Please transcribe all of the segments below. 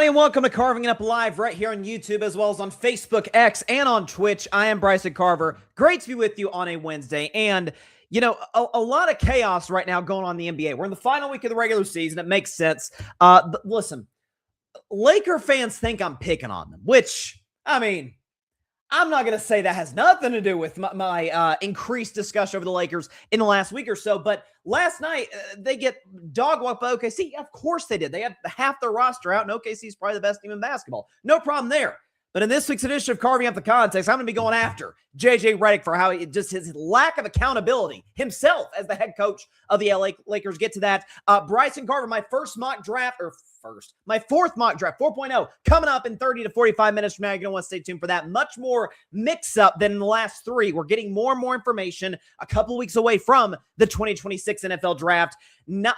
everybody, and welcome to Carving It Up Live right here on YouTube, as well as on Facebook, X, and on Twitch. I am Bryson Carver. Great to be with you on a Wednesday. And, you know, a lot of chaos right now going on in the NBA. We're in the final week of the regular season. It makes sense. Listen, Laker fans think I'm picking on them, which, I mean, I'm not going to say that has nothing to do with my increased discussion over the Lakers in the last week or so, but last night they get dog walked by OKC. Of course they did. They had half their roster out, and OKC is probably the best team in basketball. No problem there. But in this week's edition of Carving Up the Context, I'm going to be going after JJ Redick for how his lack of accountability himself as the head coach of the LA Lakers. Get to that. Bryson Carver, my fourth mock draft, 4.0, coming up in 30 to 45 minutes from now. You're going to want to stay tuned for that. Much more mix-up than in the last three. We're getting more and more information a couple of weeks away from the 2026 NFL Draft.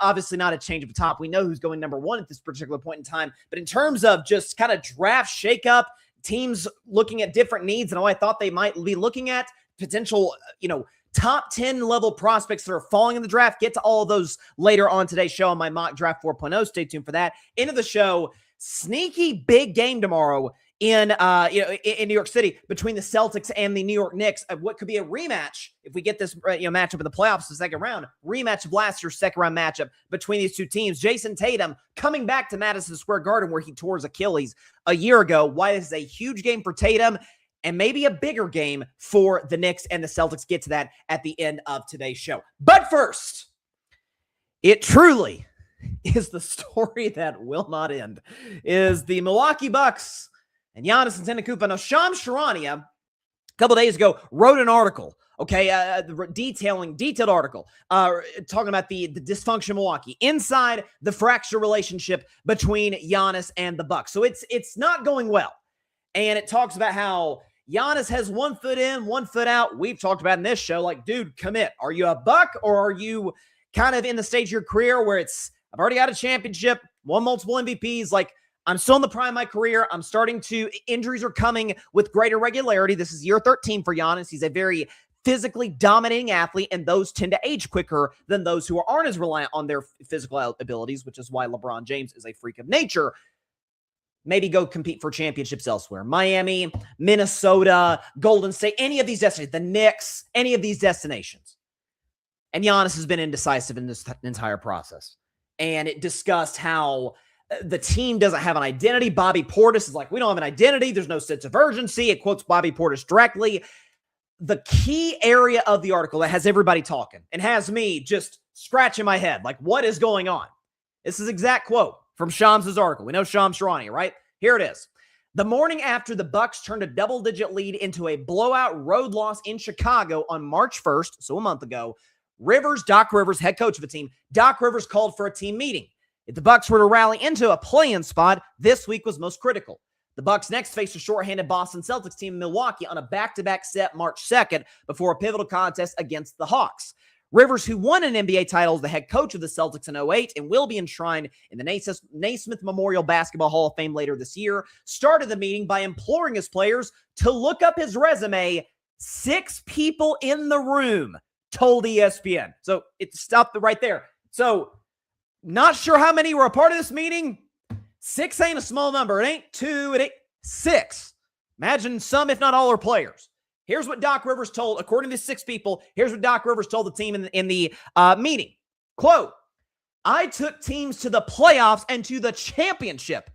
Obviously not a change at the top. We know who's going number one at this particular point in time. But in terms of just kind of draft shakeup, teams looking at different needs and I thought they might be looking at potential, top 10 level prospects that are falling in the draft. Get to all of those later on today's show on my mock draft 4.0. Stay tuned for that. End of the show, sneaky big game tomorrow in New York City between the Celtics and the New York Knicks. What could be a rematch if we get this matchup in the playoffs, the second round, rematch of last year's second round matchup between these two teams. Jayson Tatum coming back to Madison Square Garden where he tore his Achilles a year ago. Why this is a huge game for Tatum and maybe a bigger game for the Knicks and the Celtics. Get to that at the end of today's show. But first, it truly is the story that will not end, is the Milwaukee Bucks and Giannis Antetokounmpo. Now, Shams Charania, a couple days ago, wrote an article, detailed article, talking about the dysfunction Milwaukee, inside the fractured relationship between Giannis and the Bucks. So it's not going well. And it talks about how Giannis has 1 foot in, 1 foot out. We've talked about in this show, like, dude, commit. Are you a Buck, or are you kind of in the stage of your career where I've already got a championship, won multiple MVPs, like, I'm still in the prime of my career. I'm starting to, injuries are coming with greater regularity. This is year 13 for Giannis. He's a very physically dominating athlete, and those tend to age quicker than those who aren't as reliant on their physical abilities, which is why LeBron James is a freak of nature. Maybe go compete for championships elsewhere. Miami, Minnesota, Golden State, any of these destinations, the Knicks, any of these destinations. And Giannis has been indecisive in this entire process. And it discussed how the team doesn't have an identity. Bobby Portis is like, we don't have an identity. There's no sense of urgency. It quotes Bobby Portis directly. The key area of the article that has everybody talking and has me just scratching my head, like, what is going on? This is exact quote from Shams' article. We know Shams Charania, right? Here it is. The morning after the Bucks turned a double-digit lead into a blowout road loss in Chicago on March 1st, so a month ago, Doc Rivers, head coach of the team, Doc Rivers called for a team meeting. If the Bucks were to rally into a play-in spot, this week was most critical. The Bucks next faced a shorthanded Boston Celtics team in Milwaukee on a back-to-back set March 2nd before a pivotal contest against the Hawks. Rivers, who won an NBA title as the head coach of the Celtics in 2008 and will be enshrined in the Naismith Memorial Basketball Hall of Fame later this year, started the meeting by imploring his players to look up his resume. 6 people in the room told ESPN. So it stopped right there. So not sure how many were a part of this meeting. 6 ain't a small number. It ain't 2. It ain't 6. Imagine some, if not all, are players. Here's what Doc Rivers told, according to 6 people, here's what Doc Rivers told the team in the meeting. Quote, I took teams to the playoffs and to the championship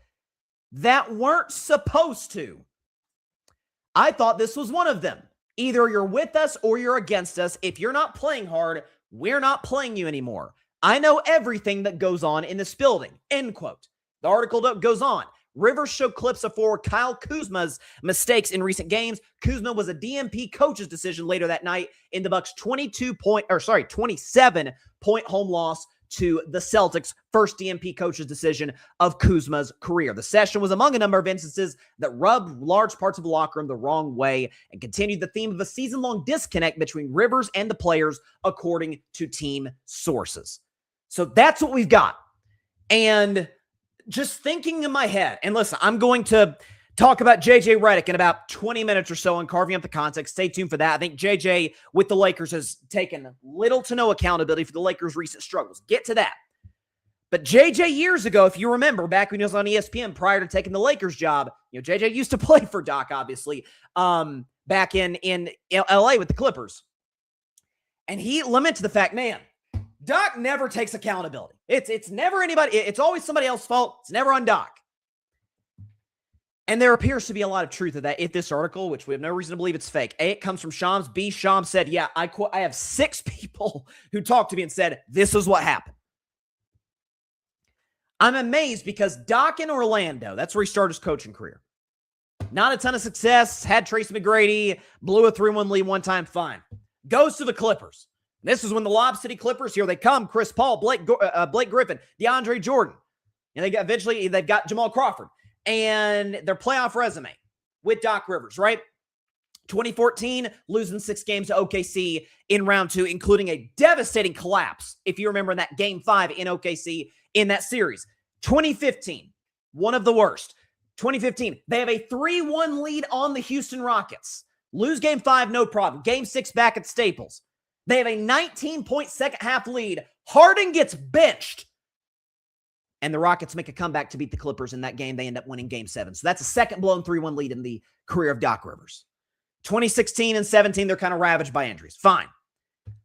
that weren't supposed to. I thought this was one of them. Either you're with us or you're against us. If you're not playing hard, we're not playing you anymore. I know everything that goes on in this building. End quote. The article goes on. Rivers showed clips of forward Kyle Kuzma's mistakes in recent games. Kuzma was a DMP coach's decision later that night in the Bucks' 27-point home loss to the Celtics, first DMP coach's decision of Kuzma's career. The session was among a number of instances that rubbed large parts of the locker room the wrong way and continued the theme of a season-long disconnect between Rivers and the players, according to team sources. So that's what we've got. And just thinking in my head, and listen, I'm going to talk about JJ Redick in about 20 minutes or so on Carving Up the Context. Stay tuned for that. I think JJ with the Lakers has taken little to no accountability for the Lakers' recent struggles. Get to that. But JJ years ago, if you remember, back when he was on ESPN prior to taking the Lakers job, JJ used to play for Doc, obviously, back in LA with the Clippers. And he lamented the fact, man, Doc never takes accountability. It's never anybody. It's always somebody else's fault. It's never on Doc. And there appears to be a lot of truth to that in this article, which we have no reason to believe it's fake. A, it comes from Shams. B, Shams said, yeah, I have 6 people who talked to me and said, this is what happened. I'm amazed because Doc in Orlando, that's where he started his coaching career. Not a ton of success, had Tracy McGrady, blew a 3-1 lead one time, fine. Goes to the Clippers. This is when the Lob City Clippers, here they come, Chris Paul, Blake Griffin, DeAndre Jordan. And they've got Jamal Crawford. And their playoff resume with Doc Rivers, right? 2014, losing 6 games to OKC in round 2, including a devastating collapse, if you remember, in that game 5 in OKC in that series. 2015, one of the worst. 2015, they have a 3-1 lead on the Houston Rockets. Lose game 5, no problem. Game 6 back at Staples. They have a 19-point second half lead. Harden gets benched. And the Rockets make a comeback to beat the Clippers in that game. They end up winning game 7. So that's a second blown 3-1 lead in the career of Doc Rivers. 2016 and 17, they're kind of ravaged by injuries. Fine.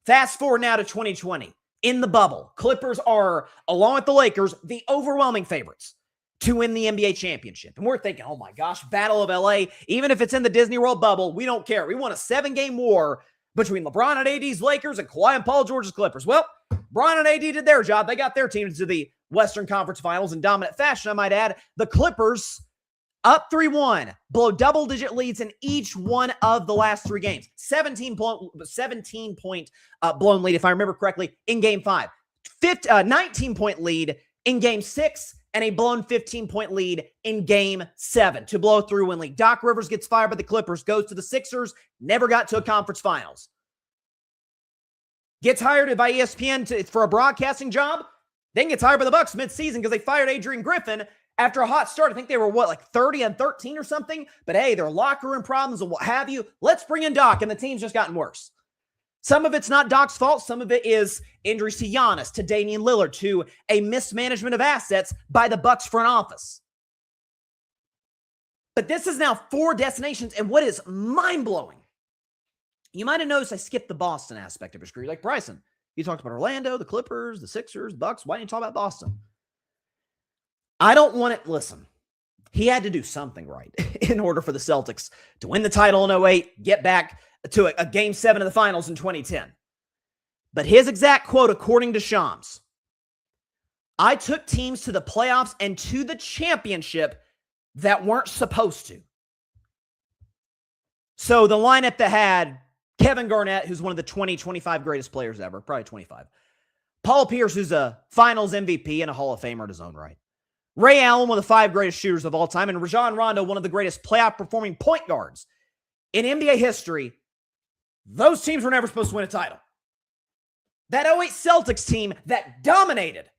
Fast forward now to 2020. In the bubble, Clippers are, along with the Lakers, the overwhelming favorites to win the NBA championship. And we're thinking, oh my gosh, Battle of LA. Even if it's in the Disney World bubble, we don't care. We want a 7-game war between LeBron and AD's Lakers and Kawhi and Paul George's Clippers. Well, LeBron and AD did their job. They got their team to the Western Conference Finals in dominant fashion, I might add. The Clippers up 3-1, blow double-digit leads in each one of the last 3 games. 17-point blown lead, if I remember correctly, in Game 5. 19-point lead in Game 6, and a blown 15-point lead in Game 7 to blow a 3-1 lead. Doc Rivers gets fired by the Clippers, goes to the Sixers, never got to a conference finals. Gets hired by ESPN for a broadcasting job, then gets hired by the Bucks mid-season because they fired Adrian Griffin after a hot start. I think they were, 30-13 or something? But hey, their locker room problems and what have you. Let's bring in Doc, and the team's just gotten worse. Some of it's not Doc's fault. Some of it is injuries to Giannis, to Damian Lillard, to a mismanagement of assets by the Bucks front office. But this is now 4 destinations, and what is mind-blowing, you might have noticed I skipped the Boston aspect of his career. Like, Bryson, you talked about Orlando, the Clippers, the Sixers, Bucks. Why didn't you talk about Boston? I don't want it. Listen, he had to do something right in order for the Celtics to win the title in 2008, get back to a Game 7 of the finals in 2010. But his exact quote, according to Shams, I took teams to the playoffs and to the championship that weren't supposed to. So the lineup that had Kevin Garnett, who's one of the 20, 25 greatest players ever, probably 25. Paul Pierce, who's a finals MVP and a Hall of Famer in his own right. Ray Allen, one of the 5 greatest shooters of all time, and Rajon Rondo, one of the greatest playoff-performing point guards in NBA history. Those teams were never supposed to win a title. That 08 Celtics team that dominated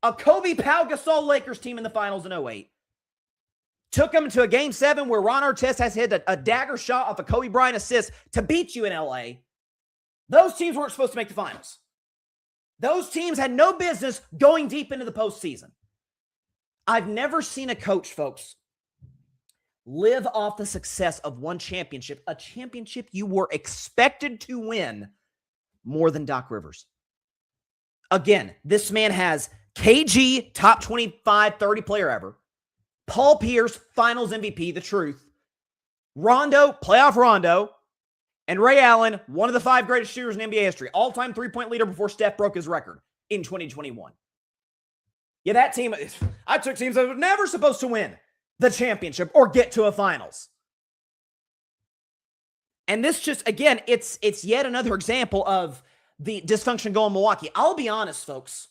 a Kobe Pau Gasol Lakers team in the finals in 08 took them to a Game 7 where Ron Artest has hit a dagger shot off a Kobe Bryant assist to beat you in LA. Those teams weren't supposed to make the finals. Those teams had no business going deep into the postseason. I've never seen a coach, folks, live off the success of one championship, a championship you were expected to win, more than Doc Rivers. Again, this man has KG, top 25, 30 player ever. Paul Pierce, finals MVP, the truth. Rondo, playoff Rondo. And Ray Allen, one of the 5 greatest shooters in NBA history. All-time 3-point leader before Steph broke his record in 2021. Yeah, that team, I took teams that were never supposed to win the championship or get to a finals. And this just, again, it's yet another example of the dysfunction going Milwaukee. I'll be honest, folks.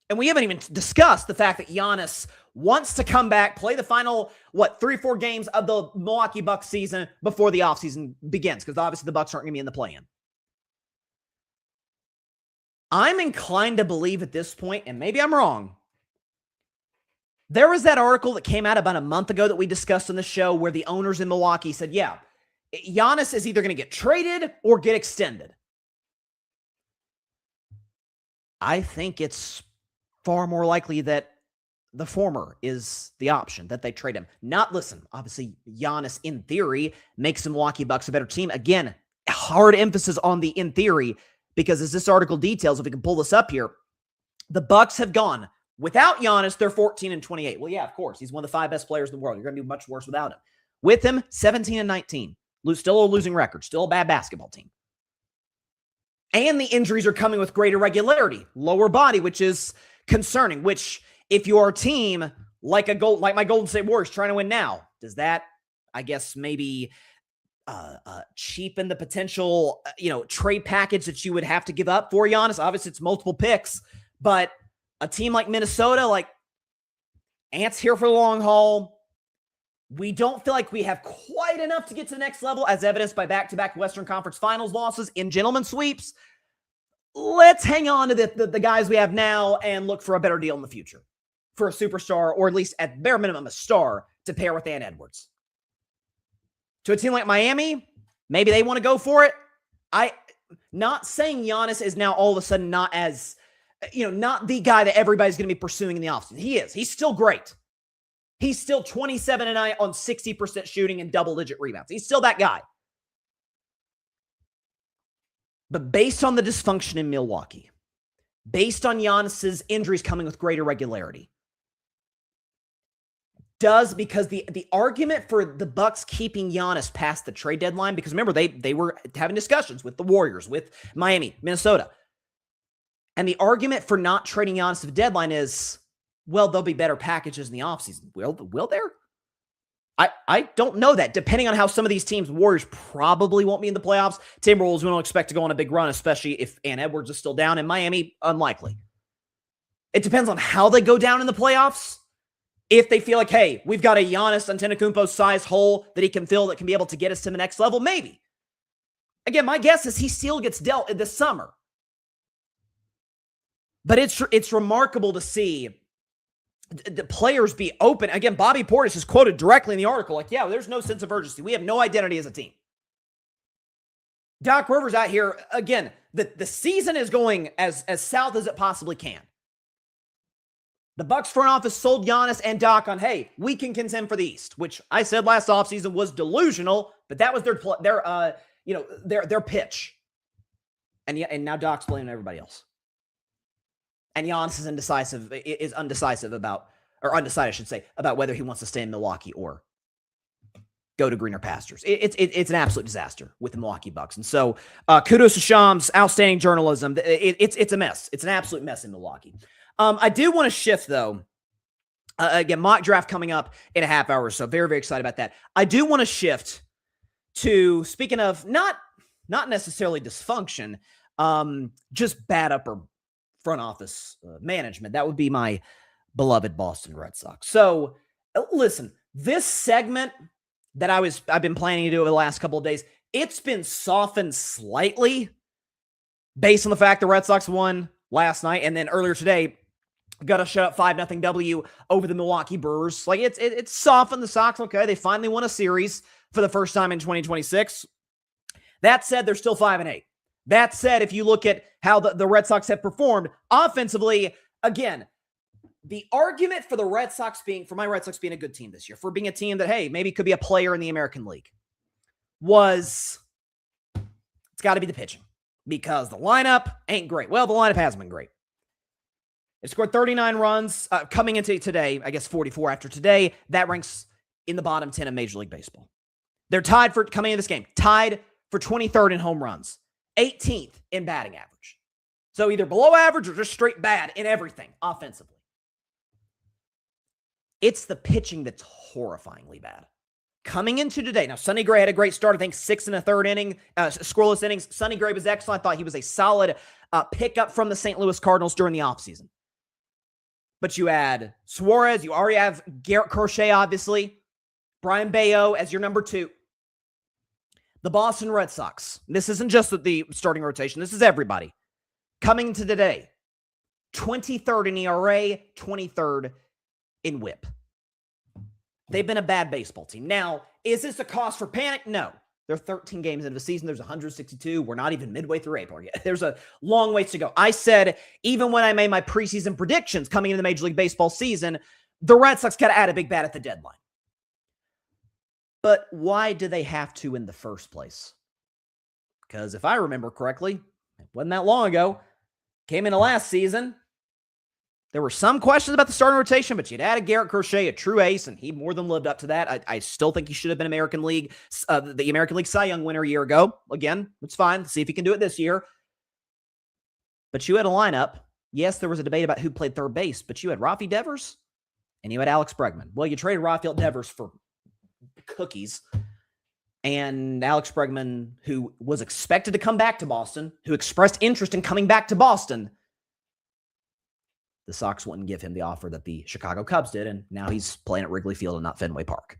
And we haven't even discussed the fact that Giannis wants to come back, play the final, 3-4 games of the Milwaukee Bucks season before the offseason begins, because obviously the Bucks aren't going to be in the play-in. I'm inclined to believe at this point, and maybe I'm wrong, there was that article that came out about a month ago that we discussed on the show where the owners in Milwaukee said, yeah, Giannis is either going to get traded or get extended. I think it's far more likely that the former is the option, that they trade him. Listen, obviously, Giannis, in theory, makes the Milwaukee Bucks a better team. Again, hard emphasis on the in theory, because as this article details, if we can pull this up here, the Bucks have gone, without Giannis, they're 14-28. Well, yeah, of course. He's one of the 5 best players in the world. You're going to be much worse without him. With him, 17-19. Still a losing record. Still a bad basketball team. And the injuries are coming with greater regularity. Lower body, which is concerning, which if you're a team like my Golden State Warriors trying to win now, does that, I guess, maybe cheapen the potential, trade package that you would have to give up for Giannis? Obviously, it's multiple picks, but a team like Minnesota, like, Ant's here for the long haul. We don't feel like we have quite enough to get to the next level, as evidenced by back-to-back Western Conference Finals losses in gentlemen sweeps. Let's hang on to the guys we have now and look for a better deal in the future for a superstar, or at least at bare minimum a star, to pair with Ant Edwards. To a team like Miami, maybe they want to go for it. Not saying Giannis is now all of a sudden not as, not the guy that everybody's going to be pursuing in the offseason. He is. He's still great. He's still 27-9 on 60% shooting and double-digit rebounds. He's still that guy. But based on the dysfunction in Milwaukee, based on Giannis's injuries coming with greater regularity, because the argument for the Bucks keeping Giannis past the trade deadline, because remember, they were having discussions with the Warriors, with Miami, Minnesota. And the argument for not trading Giannis at the deadline is, well, there'll be better packages in the offseason. Will there? I don't know that. Depending on how some of these teams, Warriors probably won't be in the playoffs. Timberwolves, we don't expect to go on a big run, especially if Ant Edwards is still down. In Miami, unlikely. It depends on how they go down in the playoffs. If they feel like, hey, we've got a Giannis Antetokounmpo-sized hole that he can fill that can be able to get us to the next level, maybe. Again, my guess is he still gets dealt this summer. But it's remarkable to see the players be open. Again, Bobby Portis is quoted directly in the article, like, yeah, there's no sense of urgency. We have no identity as a team. Doc Rivers out here, again, the season is going as south as it possibly can. The Bucks front office sold Giannis and Doc on, hey, we can contend for the East, which I said last offseason was delusional, but that was their pitch. And now Doc's blaming everybody else. And Giannis is undecided, I should say, about whether he wants to stay in Milwaukee or go to greener pastures. It's an absolute disaster with the Milwaukee Bucks. And so kudos to Shams, outstanding journalism. It's a mess. It's an absolute mess in Milwaukee. I do want to shift, though. Again, mock draft coming up in a half hour or so. Very, very excited about that. I do want to shift to, speaking of not necessarily dysfunction, just bad upper front office management. That would be my beloved Boston Red Sox. So, listen, this segment that I've been planning to do over the last couple of days, it's been softened slightly based on the fact the Red Sox won last night, and then earlier today got a shut up 5-0 W over the Milwaukee Brewers. Like, it's softened the Sox. Okay, they finally won a series for the first time in 2026. That said, they're still 5-8. That said, if you look at how the Red Sox have performed offensively, again, the argument for my Red Sox being a good team this year, for being a team that, hey, maybe could be a player in the American League, it's got to be the pitching, because the lineup ain't great. Well, the lineup has been great. It scored 39 runs coming into today, I guess 44 after today. That ranks in the bottom 10 of Major League Baseball. They're tied for 23rd in home runs, 18th in batting average. So either below average or just straight bad in everything offensively. It's the pitching that's horrifyingly bad. Coming into today, now Sonny Gray had a great start, I think 6 1/3 inning, scoreless innings. Sonny Gray was excellent. I thought he was a solid pickup from the St. Louis Cardinals during the offseason. But you add Suarez, you already have Garrett Crochet, obviously, Brian Bayo as your number 2. The Boston Red Sox, this isn't just the starting rotation, this is everybody. Coming to today, 23rd in ERA, 23rd in WHIP. They've been a bad baseball team. Now, is this a cause for panic? No. They're 13 games into the season. There's 162. We're not even midway through April yet. There's a long ways to go. I said, even when I made my preseason predictions coming into the Major League Baseball season, the Red Sox got to add a big bat at the deadline. But why do they have to in the first place? Because if I remember correctly, it wasn't that long ago, came into last season, there were some questions about the starting rotation, but you'd added Garrett Crochet, a true ace, and he more than lived up to that. I still think he should have been the American League Cy Young winner a year ago. Again, it's fine. Let's see if he can do it this year. But you had a lineup. Yes, there was a debate about who played third base, but you had Rafi Devers and you had Alex Bregman. Well, you traded Rafael Devers for cookies. And Alex Bregman, who was expected to come back to Boston, who expressed interest in coming back to Boston, the Sox wouldn't give him the offer that the Chicago Cubs did, and now he's playing at Wrigley Field and not Fenway Park.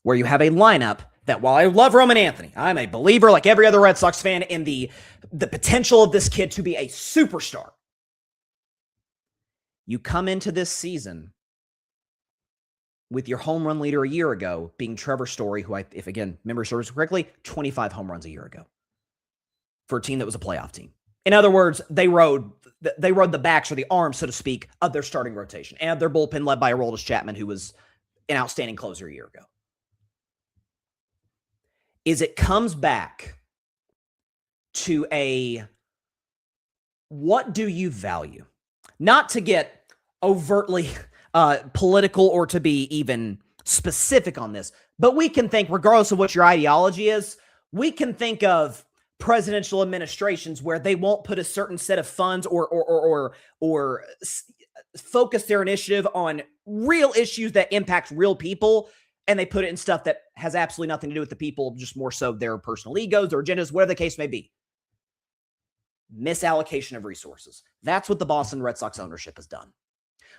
Where you have a lineup that, while I love Roman Anthony, I'm a believer, like every other Red Sox fan, in the potential of this kid to be a superstar. You come into this season with your home run leader a year ago being Trevor Story, who, if again, memory serves correctly, 25 home runs a year ago for a team that was a playoff team. In other words, they rode the backs or the arms, so to speak, of their starting rotation and their bullpen led by Aroldis Chapman, who was an outstanding closer a year ago. It comes back to what do you value? Not to get overtly political or to be even specific on this, but we can think, regardless of what your ideology is, we can think of presidential administrations where they won't put a certain set of funds or focus their initiative on real issues that impact real people, and they put it in stuff that has absolutely nothing to do with the people, just more so their personal egos or agendas, whatever the case may be. Misallocation of resources. That's what the Boston Red Sox ownership has done.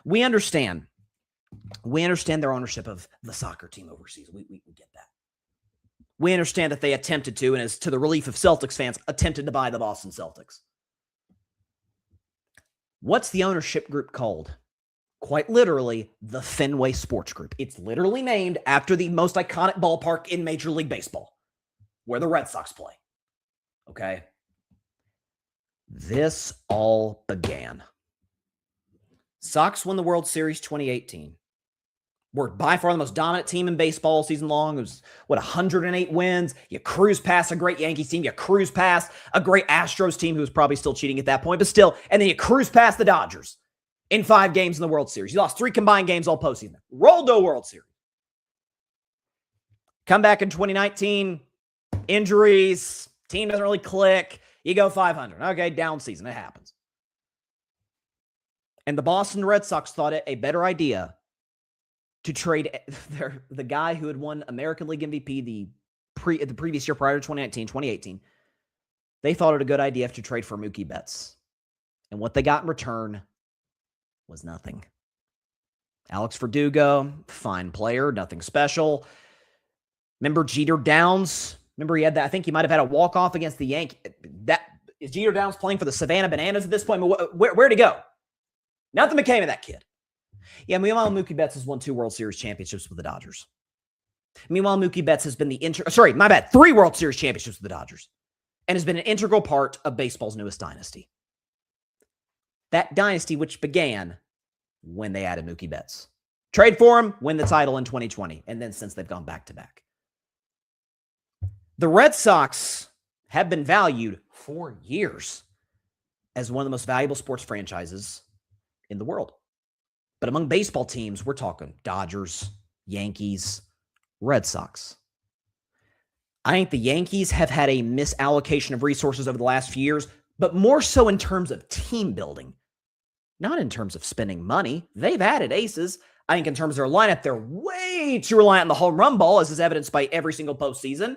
We understand their ownership of the soccer team overseas. We get that. We understand that they attempted to, and as to the relief of Celtics fans, attempted to buy the Boston Celtics. What's the ownership group called? Quite literally, the Fenway Sports Group. It's literally named after the most iconic ballpark in Major League Baseball, where the Red Sox play. Okay? This all began. Sox won the World Series 2018. We're by far the most dominant team in baseball season long. It was, 108 wins. You cruise past a great Yankees team. You cruise past a great Astros team who was probably still cheating at that point, but still. And then you cruise past the Dodgers in 5 games in the World Series. You lost 3 combined games all postseason. Rolled to a World Series. Come back in 2019, injuries, team doesn't really click. You go 500. Okay, down season. It happens. And the Boston Red Sox thought it a better idea to trade the guy who had won American League MVP the previous year prior to 2018. They thought it a good idea to trade for Mookie Betts. And what they got in return was nothing. Alex Verdugo, fine player, nothing special. Remember Jeter Downs? Remember he had that, I think he might have had a walk-off against the Yankees. Is Jeter Downs playing for the Savannah Bananas at this point? Where'd he go? Nothing became of that kid. Yeah, meanwhile, Mookie Betts has won 2 World Series championships with the Dodgers. Meanwhile, Mookie Betts has been 3 World Series championships with the Dodgers and has been an integral part of baseball's newest dynasty. That dynasty which began when they added Mookie Betts. Trade for him, win the title in 2020, and then since they've gone back-to-back. The Red Sox have been valued for years as one of the most valuable sports franchises in the world. But among baseball teams, we're talking Dodgers, Yankees, Red Sox. I think the Yankees have had a misallocation of resources over the last few years, but more so in terms of team building, not in terms of spending money. They've added aces. I think in terms of their lineup, they're way too reliant on the home run ball, as is evidenced by every single postseason.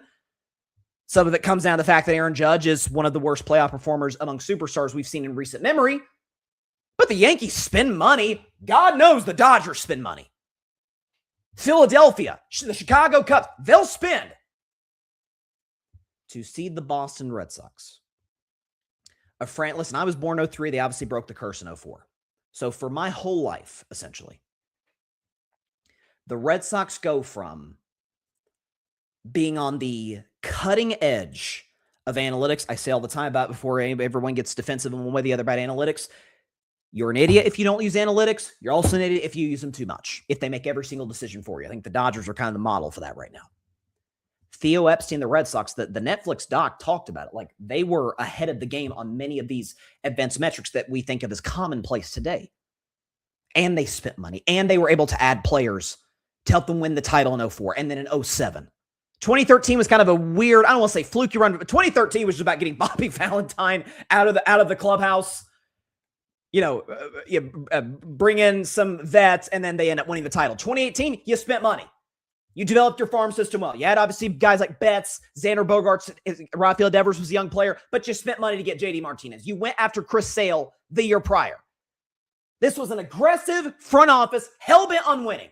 Some of it comes down to the fact that Aaron Judge is one of the worst playoff performers among superstars we've seen in recent memory. But the Yankees spend money. God knows the Dodgers spend money. Philadelphia, the Chicago Cubs, they'll spend to seed the Boston Red Sox. Listen, I was born in 03. They obviously broke the curse in 04. So for my whole life, essentially, the Red Sox go from being on the cutting edge of analytics. I say all the time about before everyone gets defensive in one way or the other about analytics. You're an idiot if you don't use analytics. You're also an idiot if you use them too much, if they make every single decision for you. I think the Dodgers are kind of the model for that right now. Theo Epstein, the Red Sox, the Netflix doc talked about it. Like, they were ahead of the game on many of these advanced metrics that we think of as commonplace today. And they spent money, and they were able to add players to help them win the title in 2004 and then in 2007. 2013 was kind of a weird, I don't want to say fluky run, but 2013 was just about getting Bobby Valentine out of the clubhouse. Bring in some vets, and then they end up winning the title. 2018, you spent money. You developed your farm system well. You had obviously guys like Betts, Xander Bogaerts, Rafael Devers was a young player, but you spent money to get JD Martinez. You went after Chris Sale the year prior. This was an aggressive front office, hell-bent on winning.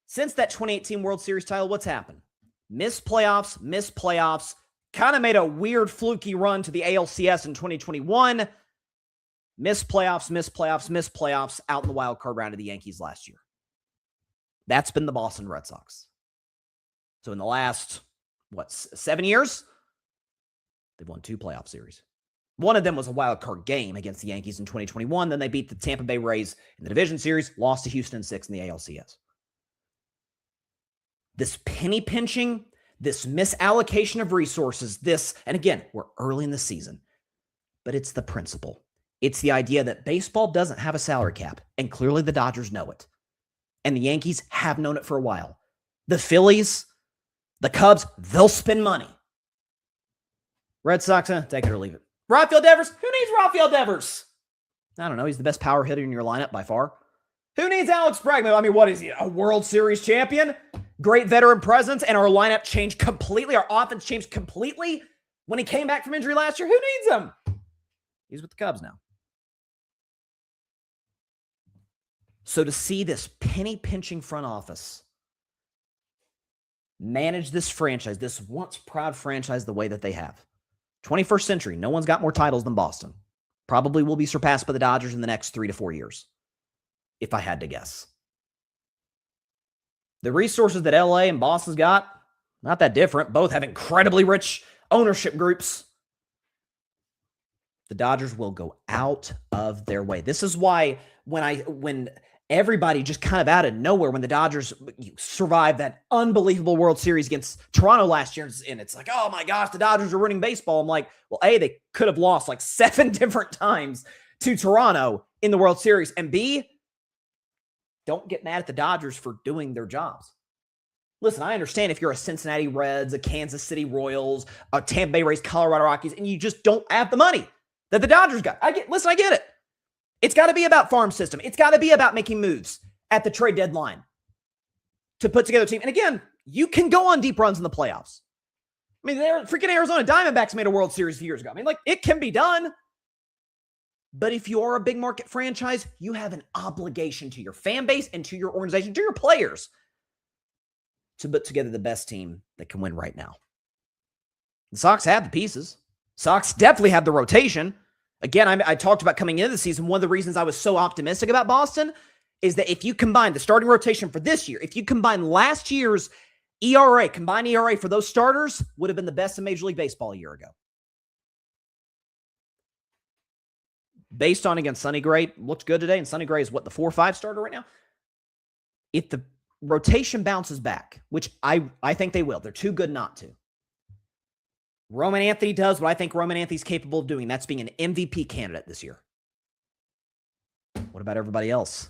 Since that 2018 World Series title, what's happened? Missed playoffs, kind of made a weird fluky run to the ALCS in 2021. Missed playoffs out in the wild card round of the Yankees last year. That's been the Boston Red Sox. So in the last, 7 years, they've won 2 playoff series. One of them was a wild card game against the Yankees in 2021. Then they beat the Tampa Bay Rays in the division series, lost to Houston in 6 in the ALCS. This penny pinching, this misallocation of resources, and again, we're early in the season, but it's the principle. It's the idea that baseball doesn't have a salary cap, and clearly the Dodgers know it. And the Yankees have known it for a while. The Phillies, the Cubs, they'll spend money. Red Sox, take it or leave it. Rafael Devers, who needs Rafael Devers? I don't know. He's the best power hitter in your lineup by far. Who needs Alex Bregman? I mean, what is he, a World Series champion? Great veteran presence, and our lineup changed completely. Our offense changed completely when he came back from injury last year. Who needs him? He's with the Cubs now. So to see this penny-pinching front office manage this franchise, this once-proud franchise the way that they have. 21st century, no one's got more titles than Boston. Probably will be surpassed by the Dodgers in the next 3 to 4 years, if I had to guess. The resources that LA and Boston's got, not that different. Both have incredibly rich ownership groups. The Dodgers will go out of their way. This is why when everybody just kind of out of nowhere, when the Dodgers survived that unbelievable World Series against Toronto last year, and it's like, oh my gosh, the Dodgers are winning baseball. I'm like, well, A, they could have lost like 7 different times to Toronto in the World Series, and B, don't get mad at the Dodgers for doing their jobs. Listen, I understand if you're a Cincinnati Reds, a Kansas City Royals, a Tampa Bay Rays, Colorado Rockies, and you just don't have the money that the Dodgers got. I get it. It's got to be about farm system. It's got to be about making moves at the trade deadline to put together a team. And again, you can go on deep runs in the playoffs. I mean, freaking Arizona Diamondbacks made a World Series a few years ago. I mean, like, it can be done. But if you are a big market franchise, you have an obligation to your fan base and to your organization, to your players, to put together the best team that can win right now. The Sox have the pieces. Sox definitely have the rotation. Again, I talked about coming into the season, one of the reasons I was so optimistic about Boston is that if you combine the starting rotation for this year, if you combine last year's ERA, combined ERA for those starters, would have been the best in Major League Baseball a year ago. Based on, again, Sonny Gray looked good today, and Sonny Gray is what, the 4 or 5 starter right now? If the rotation bounces back, which I think they will, they're too good not to. Roman Anthony does what I think Roman Anthony's capable of doing. That's being an MVP candidate this year. What about everybody else?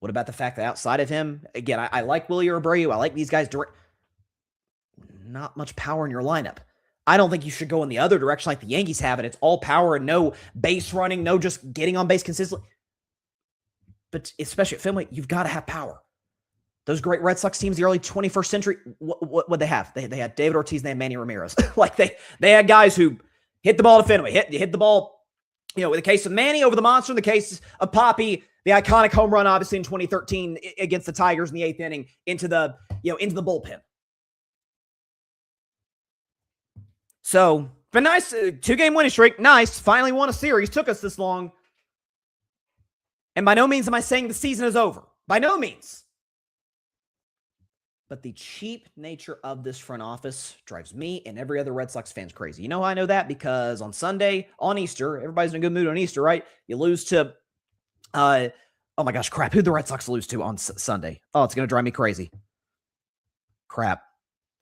What about the fact that outside of him, again, I like Willie Abreu. I like these guys. Not much power in your lineup. I don't think you should go in the other direction like the Yankees have it. It's all power and no base running, no just getting on base consistently. But especially at Fenway, you've got to have power. Those great Red Sox teams, the early 21st century, what they have? They had David Ortiz and they had Manny Ramirez. Like they had guys who hit the ball to Fenway, hit the ball, in the case of Manny over the monster, in the case of Poppy, the iconic home run, obviously in 2013 against the Tigers in the 8th inning into the bullpen. So, but nice, 2-game winning streak. Nice. Finally won a series. Took us this long. And by no means am I saying the season is over. By no means. But the cheap nature of this front office drives me and every other Red Sox fans crazy. You know how I know that? Because on Sunday, on Easter, everybody's in a good mood on Easter, right? You lose to, oh my gosh, crap. Who'd the Red Sox lose to on Sunday? Oh, it's going to drive me crazy. Crap.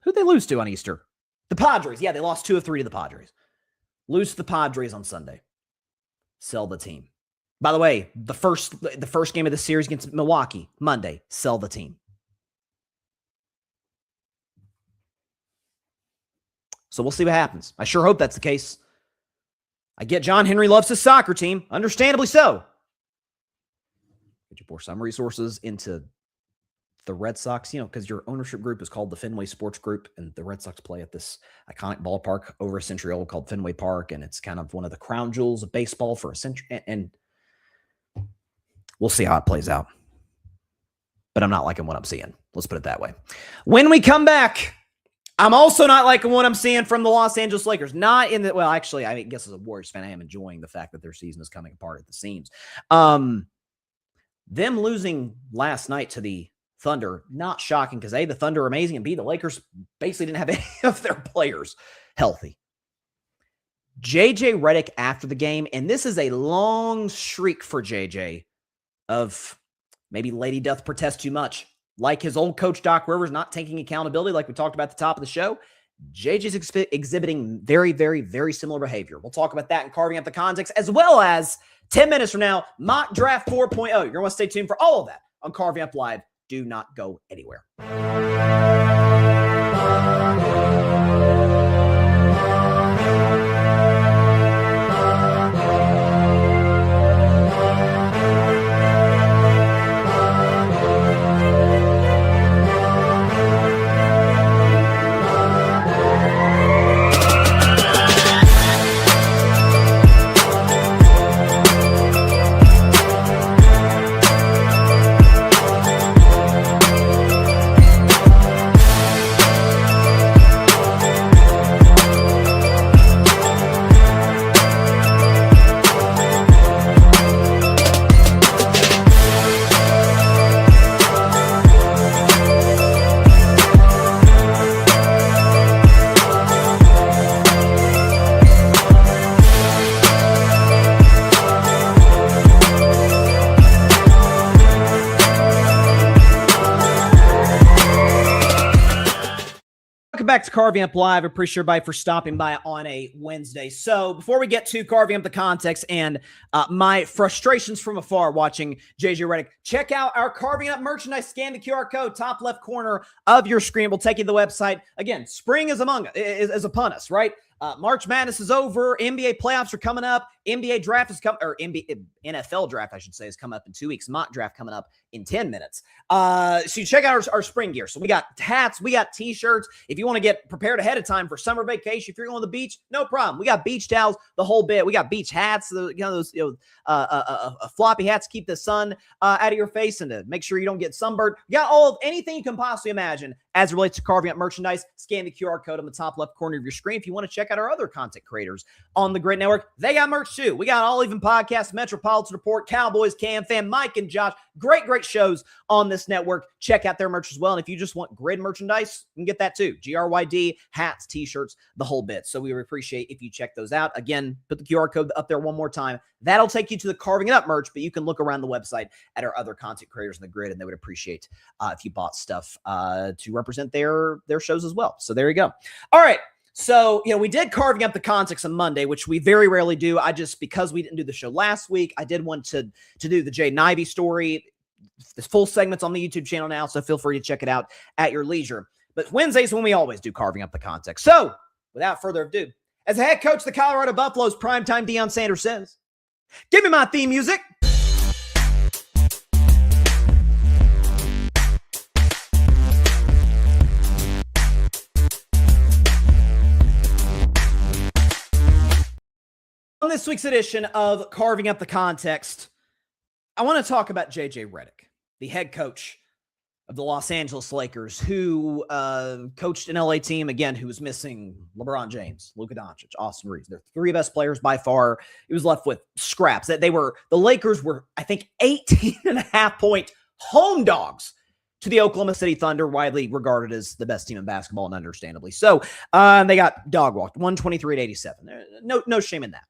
Who'd they lose to on Easter? The Padres. Yeah, they lost 2 of 3 to the Padres. Lose to the Padres on Sunday. Sell the team. By the way, the first game of the series against Milwaukee, Monday, sell the team. So we'll see what happens. I sure hope that's the case. I get John Henry loves his soccer team, understandably so. Could you pour some resources into the Red Sox? You know, because your ownership group is called the Fenway Sports Group, and the Red Sox play at this iconic ballpark over a century old called Fenway Park, and it's kind of one of the crown jewels of baseball for a century. And we'll see how it plays out. But I'm not liking what I'm seeing. Let's put it that way. When we come back, I'm also not liking what I'm seeing from the Los Angeles Lakers. Not in the, well, actually, I guess as a Warriors fan, I am enjoying the fact that their season is coming apart at the seams. Them losing last night to the Thunder, not shocking because A, the Thunder are amazing, and B, the Lakers basically didn't have any of their players healthy. JJ Redick after the game, and this is a long streak for JJ of maybe lady doth protest too much. Like his old coach, Doc Rivers, not taking accountability like we talked about at the top of the show. JJ's exhibiting very, very, very similar behavior. We'll talk about that and carving up the context, as well as 10 minutes from now, Mock Draft 4.0. You're going to want to stay tuned for all of that on Carving Up Live. Do not go anywhere. Back to Carving Up Live. I appreciate everybody for stopping by on a Wednesday. So before we get to carving up the context and my frustrations from afar watching JJ Redick, check out our Carving Up merchandise. Scan the QR code, top left corner of your screen. We'll take you to the website. Again, spring is upon us, right? March Madness is over. NBA playoffs are coming up. NBA draft is coming, or NFL draft, I should say, is coming up in 2 weeks. Mock draft coming up in 10 minutes. So you check out our spring gear. So we got hats, we got t-shirts. If you want to get prepared ahead of time for summer vacation, if you're going to the beach, no problem. We got beach towels, the whole bit. We got beach hats, those floppy hats, keep the sun out of your face and to make sure you don't get sunburned. We got anything you can possibly imagine as it relates to carving up merchandise. Scan the QR code on the top left corner of your screen. If you want to check out our other content creators on the Grid Network, they got merch too. We got All Even Podcast, Metropolitan Report, Cowboys, Cam Fan, Mike and Josh. Great shows on this network. Check out their merch as well. And if you just want Grid merchandise, you can get that too. GRYD, hats, t-shirts, the whole bit. So we would appreciate if you check those out. Again, put the QR code up there one more time. That'll take you to the Carving It Up merch, but you can look around the website at our other content creators in the Grid, and they would appreciate if you bought stuff to represent their shows as well. So there you go. All right. So, we did Carving Up the Context on Monday, which we very rarely do. Because we didn't do the show last week, I did want to do the Jay Nivey story. This full segment's on the YouTube channel now, so feel free to check it out at your leisure. But Wednesday's when we always do Carving Up the Context. So, without further ado, as the head coach of the Colorado Buffaloes, primetime Deion Sanders says, "Give me my theme music." On this week's edition of Carving Up the Context, I want to talk about JJ Redick, the head coach of the Los Angeles Lakers, who coached an LA team, again, who was missing LeBron James, Luka Doncic, Austin Reeves. They're three best players by far. He was left with scraps. The Lakers were, I think, 18.5-point home dogs to the Oklahoma City Thunder, widely regarded as the best team in basketball, and understandably so. They got dog walked, 123-87. No shame in that.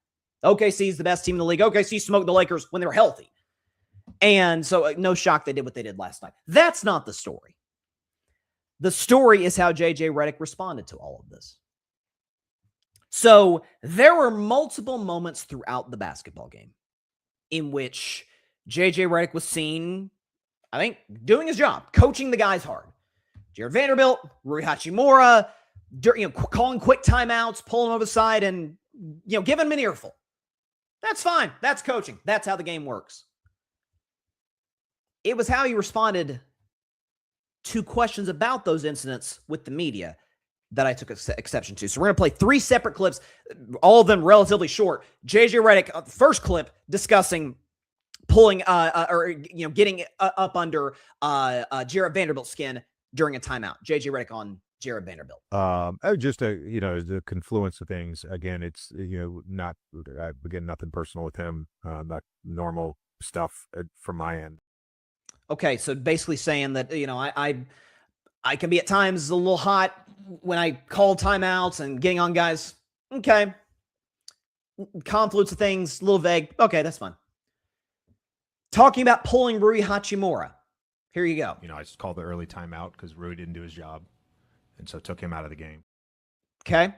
OKC is the best team in the league. OKC smoked the Lakers when they were healthy. And so no shock they did what they did last night. That's not the story. The story is how JJ Redick responded to all of this. So there were multiple moments throughout the basketball game in which JJ Redick was seen, I think, doing his job, coaching the guys hard. Jared Vanderbilt, Rui Hachimura, calling quick timeouts, pulling them over the side, and giving them an earful. That's fine. That's coaching. That's how the game works. It was how he responded to questions about those incidents with the media that I took exception to. So we're going to play 3 separate clips, all of them relatively short. JJ Redick, first clip, discussing pulling getting up under Jared Vanderbilt's skin during a timeout. JJ Redick on Jared Vanderbilt. Just the confluence of things. Again, it's nothing personal with him. Not normal stuff from my end. Okay, so basically saying that I can be at times a little hot when I call timeouts and getting on guys. Okay, confluence of things, a little vague. Okay, that's fine. Talking about pulling Rui Hachimura. Here you go. I just called the early timeout because Rui didn't do his job, and so took him out of the game. Okay.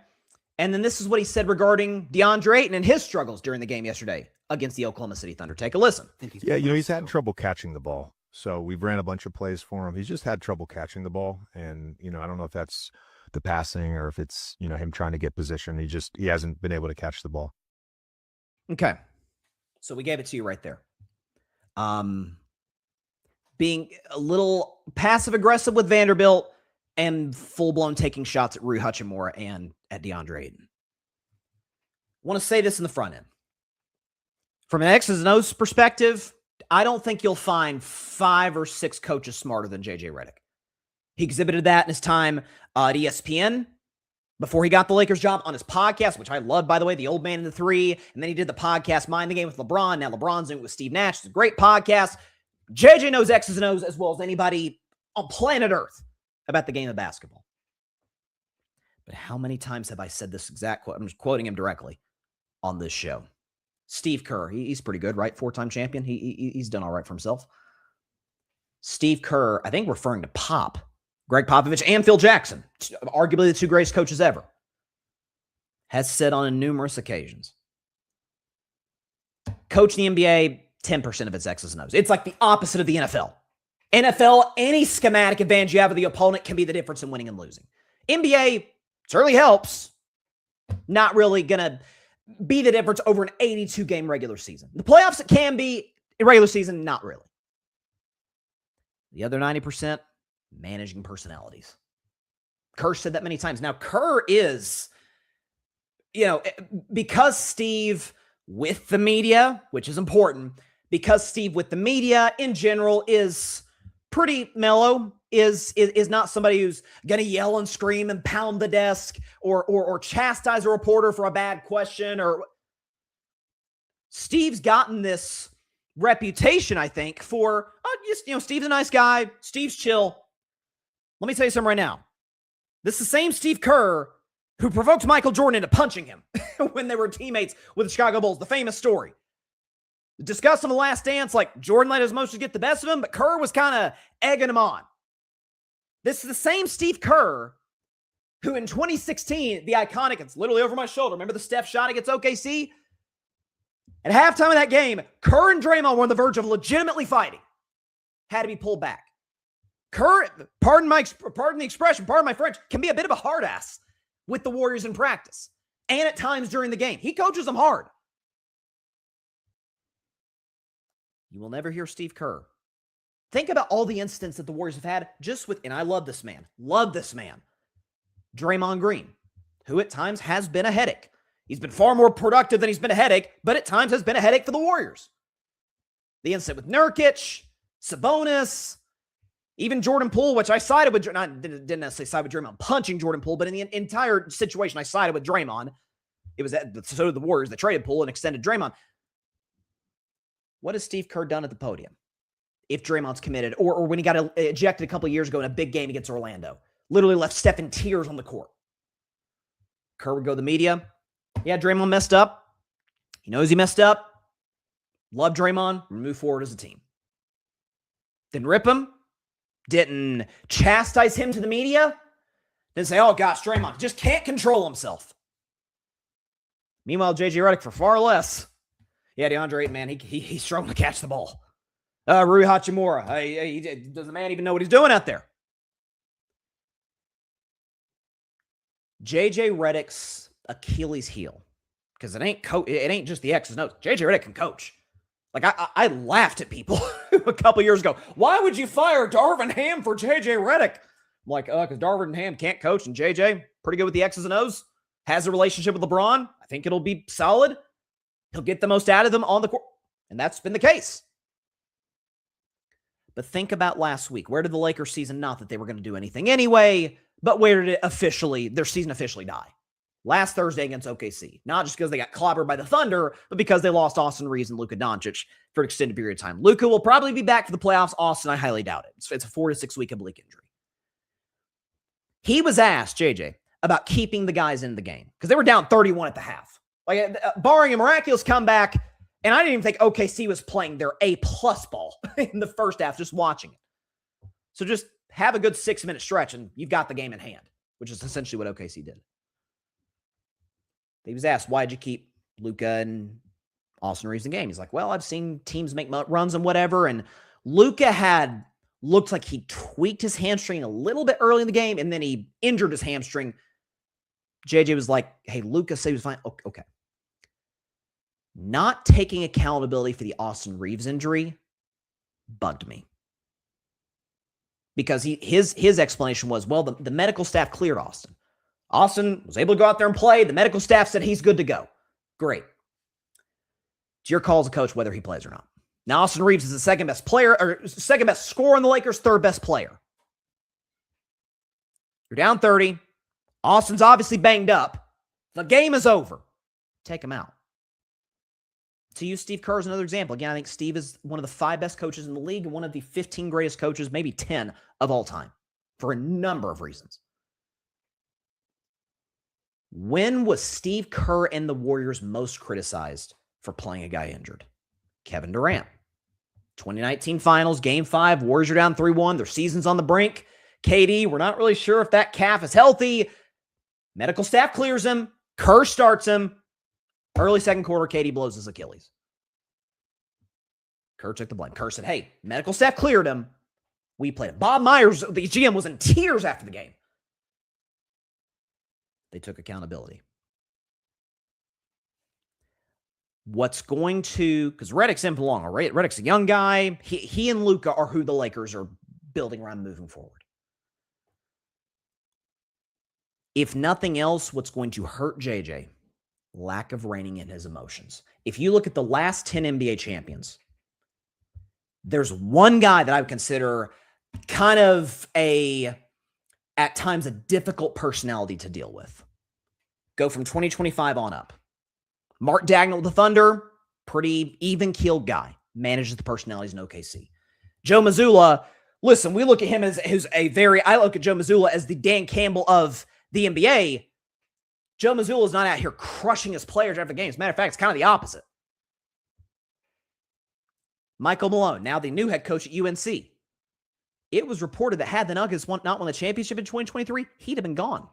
And then this is what he said regarding DeAndre Ayton and his struggles during the game yesterday against the Oklahoma City Thunder. Take a listen. He's had trouble catching the ball. So we've ran a bunch of plays for him. He's just had trouble catching the ball. And, I don't know if that's the passing or if it's, him trying to get position. He hasn't been able to catch the ball. Okay. So we gave it to you right there. Being a little passive aggressive with Vanderbilt and full-blown taking shots at Rui Hachimura and at DeAndre Ayton. I want to say this in the front end. From an X's and O's perspective, I don't think you'll find 5 or 6 coaches smarter than JJ Redick. He exhibited that in his time at ESPN before he got the Lakers job, on his podcast, which I love, by the way, The Old Man and the Three. And then he did the podcast Mind the Game with LeBron. Now LeBron's doing it with Steve Nash. It's a great podcast. JJ knows X's and O's as well as anybody on planet Earth about the game of basketball. But how many times have I said this exact quote? I'm just quoting him directly on this show. Steve Kerr, he's pretty good, right? 4-time champion. He's done all right for himself. Steve Kerr, I think referring to Pop, Greg Popovich, and Phil Jackson, arguably the 2 greatest coaches ever, has said on numerous occasions, coach the NBA, 10% of its X's and O's. It's like the opposite of the NFL. NFL, any schematic advantage you have of the opponent can be the difference in winning and losing. NBA certainly helps. Not really going to be the difference over an 82-game regular season. The playoffs, it can be. In regular season, not really. The other 90%, managing personalities. Kerr said that many times. Now, Kerr is, because Steve with the media, which is important, because Steve with the media in general is pretty mellow, is not somebody who's going to yell and scream and pound the desk or chastise a reporter for a bad question. Or Steve's gotten this reputation, I think, for Steve's a nice guy. Steve's chill. Let me tell you something right now. This is the same Steve Kerr who provoked Michael Jordan into punching him when they were teammates with the Chicago Bulls. The famous story. Discussed in The Last Dance, like Jordan let his emotions get the best of him, but Kerr was kind of egging him on. This is the same Steve Kerr who in 2016, the iconic, it's literally over my shoulder. Remember the Steph shot against OKC? At halftime of that game, Kerr and Draymond were on the verge of legitimately fighting. Had to be pulled back. Kerr, pardon the expression, pardon my French, can be a bit of a hard ass with the Warriors in practice and at times during the game. He coaches them hard. You will never hear Steve Kerr. Think about all the incidents that the Warriors have had just with, and I love this man, Draymond Green, who at times has been a headache. He's been far more productive than he's been a headache, but at times has been a headache for the Warriors. The incident with Nurkic, Sabonis, even Jordan Poole, which I sided with, didn't necessarily side with Draymond punching Jordan Poole, but in the entire situation, I sided with Draymond. It was so did the Warriors that traded Poole and extended Draymond. What has Steve Kerr done at the podium? if Draymond's committed, or when he got ejected a couple of years ago in a big game against Orlando. Literally left Steph in tears on the court. Kerr would go to the media. Yeah, Draymond messed up. He knows he messed up. Love Draymond. We're going to move forward as a team. Didn't rip him. Didn't chastise him to the media. Didn't say, oh gosh, Draymond just can't control himself. Meanwhile, JJ Redick for far less. Yeah, DeAndre Ayton, man, he's struggling to catch the ball. Rui Hachimura, does the man even know what he's doing out there? JJ Redick's Achilles heel, because it ain't just the X's and O's. JJ Redick can coach. Like, I laughed at people a couple years ago. Why would you fire Darvin Ham for JJ Redick? I'm like, because Darvin Ham can't coach, and JJ, pretty good with the X's and O's, has a relationship with LeBron. I think it'll be solid. He'll get the most out of them on the court, and that's been the case. But think about last week. Where did the Lakers season, not that they were going to do anything anyway, but where did their season officially die? Last Thursday against OKC. Not just because they got clobbered by the Thunder, but because they lost Austin Reeves and Luka Doncic for an extended period of time. Luka will probably be back for the playoffs. Austin, I highly doubt it. It's a 4 to 6 week oblique injury. He was asked, JJ, about keeping the guys in the game because they were down 31 at the half. Like, barring a miraculous comeback, and I didn't even think OKC was playing their A-plus ball in the first half, just watching it. So just have a good 6-minute stretch, and you've got the game in hand, which is essentially what OKC did. He was asked, why'd you keep Luka and Austin Reeves in the game? He's like, well, I've seen teams make runs and whatever, and Luka looked like he tweaked his hamstring a little bit early in the game, and then he injured his hamstring. JJ was like, hey, Luka said he was fine. Okay. Not taking accountability for the Austin Reeves injury bugged me. Because his explanation was, well, the medical staff cleared Austin. Austin was able to go out there and play. The medical staff said he's good to go. Great. It's your call as a coach whether he plays or not. Now, Austin Reeves is the second best player, or second best scorer in the Lakers, third best player. You're down 30. Austin's obviously banged up. The game is over. Take him out. To use Steve Kerr as another example. Again, I think Steve is one of the 5 best coaches in the league and one of the 15 greatest coaches, maybe 10 of all time, for a number of reasons. When was Steve Kerr and the Warriors most criticized for playing a guy injured? Kevin Durant. 2019 Finals, Game 5, Warriors are down 3-1. Their season's on the brink. KD, we're not really sure if that calf is healthy. Medical staff clears him. Kerr starts him. Early second quarter, KD blows his Achilles. Kerr took the blame. Kerr said, hey, medical staff cleared him. We played him. Bob Myers, the GM, was in tears after the game. They took accountability. What's going to, because Redick's in for long. Redick's a young guy. He and Luka are who the Lakers are building around moving forward. If nothing else, what's going to hurt JJ? Lack of reining in his emotions. If you look at the last 10 NBA champions, there's one guy that I would consider kind of at times a difficult personality to deal with. Go from 2025 on up. Mark Dagnall with the Thunder, pretty even-keeled guy. Manages the personalities in OKC. Joe Mazzulla, listen, we look at him as I look at Joe Mazzulla as the Dan Campbell of the NBA. Joe Mazzulla is not out here crushing his players after the game. As a matter of fact, it's kind of the opposite. Michael Malone, now the new head coach at UNC. It was reported that had the Nuggets not won the championship in 2023, he'd have been gone.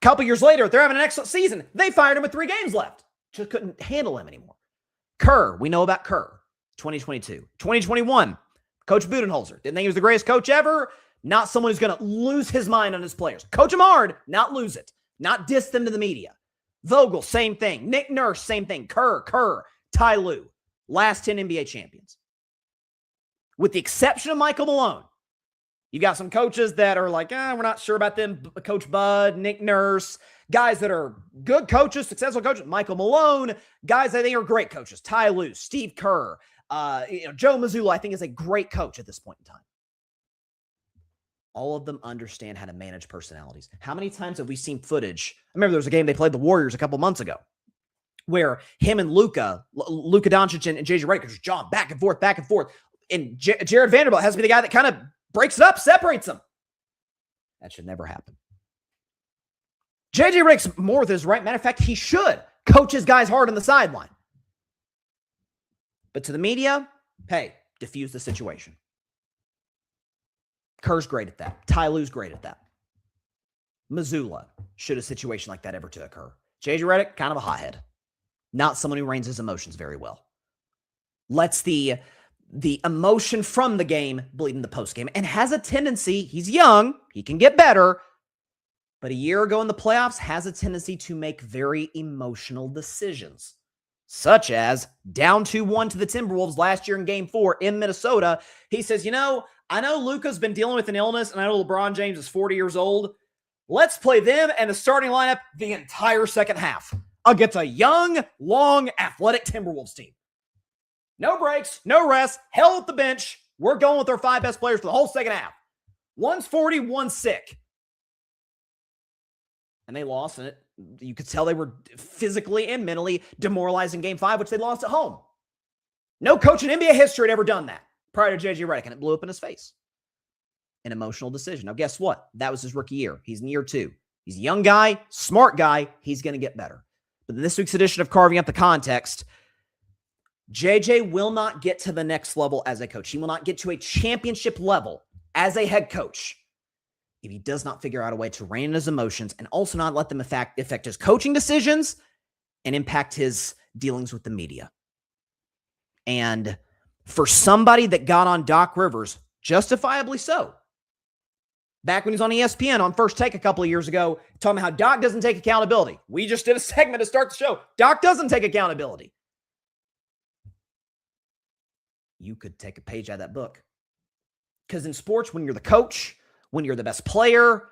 A couple years later, they're having an excellent season. They fired him with 3 games left. Just couldn't handle him anymore. Kerr, we know about Kerr. 2022. 2021, Coach Budenholzer. Didn't think he was the greatest coach ever. Not someone who's going to lose his mind on his players. Coach him hard, not lose it. Not diss them to the media. Vogel, same thing. Nick Nurse, same thing. Kerr, Ty Lue. Last 10 NBA champions. With the exception of Michael Malone. You got some coaches that are like, we're not sure about them. Coach Bud, Nick Nurse, guys that are good coaches, successful coaches. Michael Malone, guys I think are great coaches. Ty Lue, Steve Kerr, Joe Mazzulla, I think is a great coach at this point in time. All of them understand how to manage personalities. How many times have we seen footage? I remember there was a game they played the Warriors a couple months ago where him and Luka Doncic and JJ Redick just jawing back and forth. and Jared Vanderbilt has to be the guy that kind of breaks it up, separates them. That should never happen. JJ Redick's more with his right. Matter of fact, he should coach his guys hard on the sideline. But to the media, hey, diffuse the situation. Kerr's great at that. Ty Lue's great at that. Missoula, should a situation like that ever to occur. JJ Redick, kind of a hothead. Not someone who reins his emotions very well. Lets the emotion from the game bleed in the postgame, and has a tendency, he's young, he can get better, but a year ago in the playoffs has a tendency to make very emotional decisions, such as down 2-1 to the Timberwolves last year in Game 4 in Minnesota. He says, I know Luka's been dealing with an illness, and I know LeBron James is 40 years old. Let's play them and the starting lineup the entire second half against a young, long, athletic Timberwolves team. No breaks, no rest, hell at the bench. We're going with our 5 best players for the whole second half. One's 40, one's sick. And they lost, and you could tell they were physically and mentally demoralized in Game 5, which they lost at home. No coach in NBA history had ever done that prior to JJ Redick, and it blew up in his face. An emotional decision. Now, guess what? That was his rookie year. He's in year 2. He's a young guy, smart guy. He's going to get better. But in this week's edition of Carving Up the Context, JJ will not get to the next level as a coach. He will not get to a championship level as a head coach if he does not figure out a way to rein in his emotions and also not let them affect his coaching decisions and impact his dealings with the media. And for somebody that got on Doc Rivers, justifiably so, back when he was on ESPN on First Take a couple of years ago, talking about how Doc doesn't take accountability. We just did a segment to start the show. Doc doesn't take accountability. You could take a page out of that book. Because in sports, when you're the coach, when you're the best player,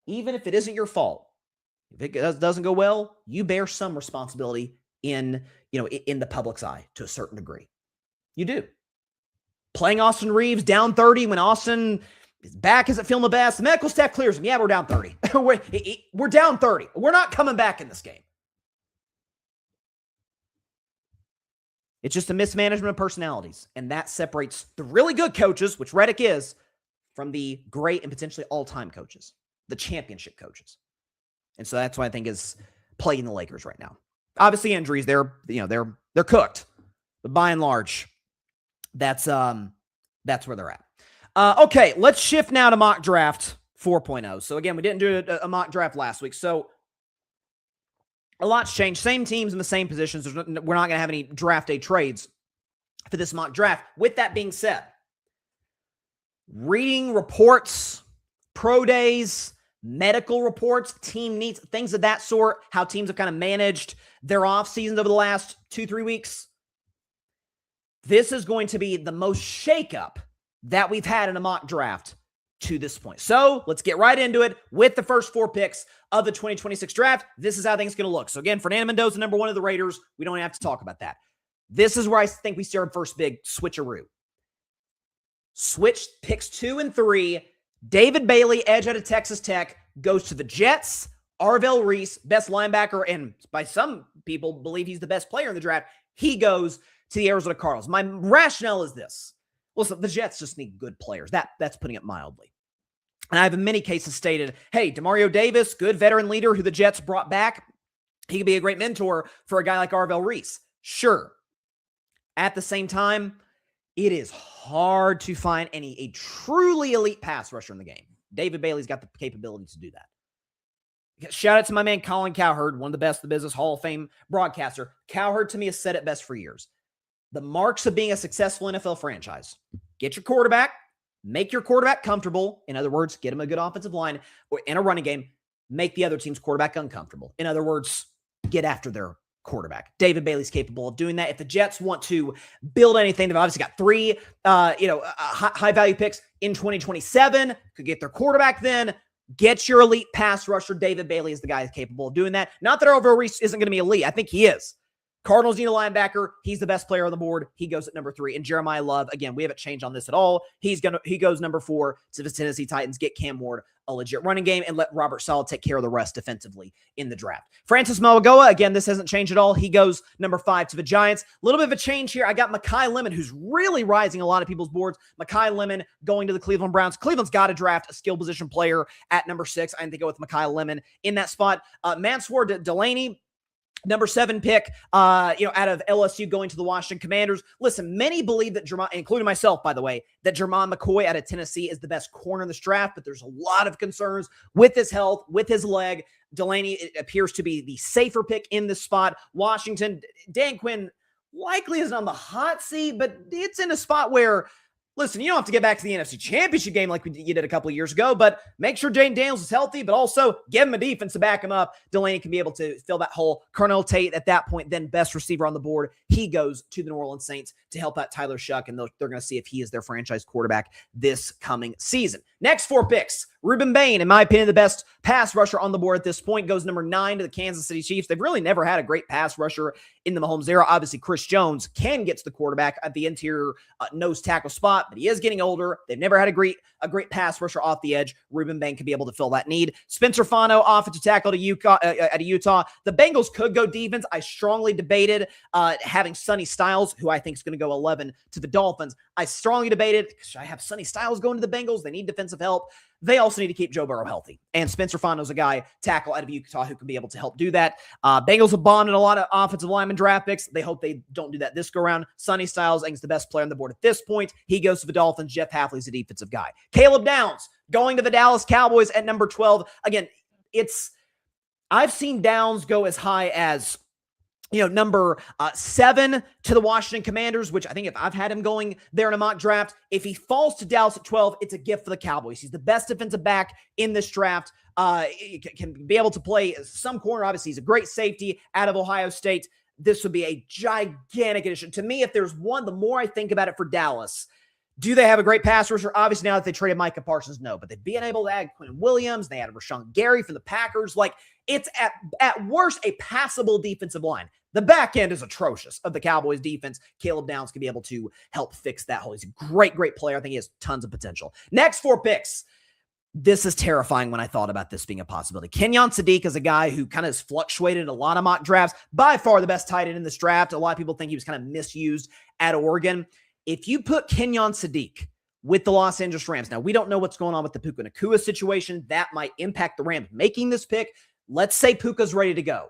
even if it isn't your fault, if it doesn't go well, you bear some responsibility in the public's eye to a certain degree. You do. Playing Austin Reeves down 30 when Austin, his back isn't feeling the best. The medical staff clears him. Yeah, we're down 30. we're down 30. We're not coming back in this game. It's just a mismanagement of personalities, and that separates the really good coaches, which Redick is, from the great and potentially all-time coaches, the championship coaches. And so that's what I think is plaguing the Lakers right now. Obviously, injuries, they're cooked, but by and large, that's where they're at. Okay, let's shift now to mock draft 4.0. So again, we didn't do a mock draft last week, so a lot's changed. Same teams in the same positions. We're not going to have any draft day trades for this mock draft. With that being said, reading reports, pro days, medical reports, team needs, things of that sort, how teams have kind of managed their off seasons over the last 2-3 weeks. This is going to be the most shakeup that we've had in a mock draft to this point. So let's get right into it with the first 4 picks of the 2026 draft. This is how things are going to look. So again, Fernando Mendoza, number 1 of the Raiders. We don't have to talk about that. This is where I think we see our first big switcheroo. Switch picks 2 and 3. David Bailey, edge out of Texas Tech, goes to the Jets. Arvell Reese, best linebacker, and by some people believe he's the best player in the draft. He goes to the Arizona Cardinals. My rationale is this. Listen, the Jets just need good players. That's putting it mildly. And I have in many cases stated, hey, Demario Davis, good veteran leader who the Jets brought back. He could be a great mentor for a guy like Arvell Reese. Sure. At the same time, it is hard to find a truly elite pass rusher in the game. David Bailey's got the capability to do that. Shout out to my man Colin Cowherd, one of the best in the business, Hall of Fame broadcaster. Cowherd, to me, has said it best for years. The marks of being a successful NFL franchise: get your quarterback, make your quarterback comfortable. In other words, get him a good offensive line or in a running game, make the other team's quarterback uncomfortable. In other words, get after their quarterback. David Bailey's capable of doing that. If the Jets want to build anything, they've obviously got 3 high-value picks in 2027. Could get their quarterback then. Get your elite pass rusher. David Bailey is the guy who's capable of doing that. Not that Arvell Reese isn't going to be elite. I think he is. Cardinals need a linebacker. He's the best player on the board. He goes at number 3. And Jeremiah Love, again, we haven't changed on this at all. He goes number 4 to the Tennessee Titans. Get Cam Ward a legit running game and let Robert Saleh take care of the rest defensively in the draft. Francis Mauigoa, again, this hasn't changed at all. He goes number 5 to the Giants. A little bit of a change here. I got Mekhi Lemon, who's really rising a lot of people's boards. Mekhi Lemon going to the Cleveland Browns. Cleveland's got to draft a skill position player at number 6. I think they go with Mekhi Lemon in that spot. Mansour Delaney, number 7 pick, out of LSU going to the Washington Commanders. Listen, many believe that Jermon, including myself, by the way, that Jermon McCoy out of Tennessee is the best corner in this draft, but there's a lot of concerns with his health, with his leg. Delaney, it appears to be the safer pick in this spot. Washington, Dan Quinn likely isn't on the hot seat, but it's in a spot where, listen, you don't have to get back to the NFC Championship game like you did a couple of years ago, but make sure Jaden Daniels is healthy, but also give him a defense to back him up. Delaney can be able to fill that hole. Cornell Tate, at that point, then best receiver on the board. He goes to the New Orleans Saints to help out Tyler Shuck, and they're going to see if he is their franchise quarterback this coming season. Next 4 picks. Ruben Bain, in my opinion, the best pass rusher on the board at this point, goes number 9 to the Kansas City Chiefs. They've really never had a great pass rusher in the Mahomes era. Obviously, Chris Jones can get to the quarterback at the interior nose tackle spot, but he is getting older. They've never had a great pass rusher off the edge. Ruben Bain could be able to fill that need. Spencer Fano, offensive tackle to Utah. The Bengals could go defense. I strongly debated having Sonny Styles, who I think is going to go 11 to the Dolphins. I strongly debated, should I have Sonny Styles going to the Bengals? They need defensive help. They also need to keep Joe Burrow healthy. And Spencer Fano's a guy, tackle out of Utah, who can be able to help do that. Bengals have bonded a lot of offensive lineman draft picks. They hope they don't do that this go around. Sonny Styles, I think, is the best player on the board at this point. He goes to the Dolphins. Jeff Hafley's a defensive guy. Caleb Downs going to the Dallas Cowboys at number 12. Again, I've seen Downs go as high as number 7 to the Washington Commanders, which I think if I've had him going there in a mock draft, if he falls to Dallas at 12, it's a gift for the Cowboys. He's the best defensive back in this draft. He can be able to play some corner. Obviously, he's a great safety out of Ohio State. This would be a gigantic addition. To me, if there's one, the more I think about it for Dallas, do they have a great pass rusher? Obviously, now that they traded Micah Parsons, no. But they've been able to add Quinn Williams. They added Rashawn Gary from the Packers. It's at worst a passable defensive line. The back end is atrocious of the Cowboys defense. Caleb Downs can be able to help fix that hole. He's a great player. I think he has tons of potential. Next 4 picks. This is terrifying when I thought about this being a possibility. Kenyon Sadiq is a guy who kind of has fluctuated in a lot of mock drafts. By far the best tight end in this draft. A lot of people think he was kind of misused at Oregon. If you put Kenyon Sadiq with the Los Angeles Rams, now we don't know what's going on with the Puka Nacua situation. That might impact the Rams making this pick. Let's say Puka's ready to go.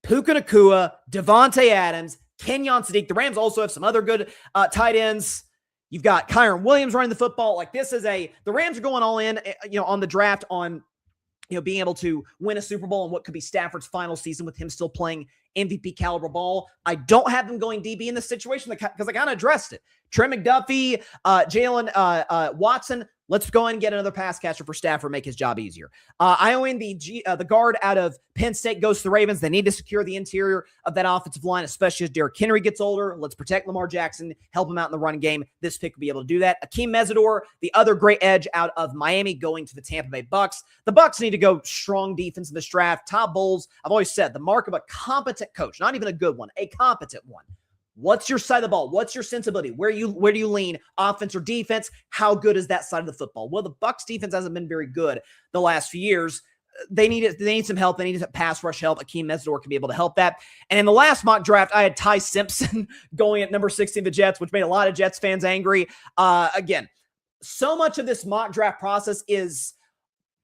Puka Nacua, Devontae Adams, Kenyon Sadiq. The Rams also have some other good tight ends. You've got Kyron Williams running the football. The Rams are going all in, on the draft on, being able to win a Super Bowl and what could be Stafford's final season with him still playing MVP caliber ball. I don't have them going DB in this situation because I kind of addressed it. Trent McDuffie, Jalen Watson. Let's go in and get another pass catcher for Stafford, make his job easier. Iowan, the guard out of Penn State, goes to the Ravens. They need to secure the interior of that offensive line, especially as Derrick Henry gets older. Let's protect Lamar Jackson, help him out in the running game. This pick will be able to do that. Akeem Mesidor, the other great edge out of Miami, going to the Tampa Bay Bucks. The Bucks need to go strong defense in this draft. Todd Bowles, I've always said, the mark of a competent coach, not even a good one, a competent one. What's your side of the ball? What's your sensibility? Where do you lean, offense or defense? How good is that side of the football? Well, the Bucs defense hasn't been very good the last few years. They need some help. They need some pass rush help. Akeem Mesidor can be able to help that. And in the last mock draft, I had Ty Simpson going at number 16 the Jets, which made a lot of Jets fans angry. Again, so much of this mock draft process is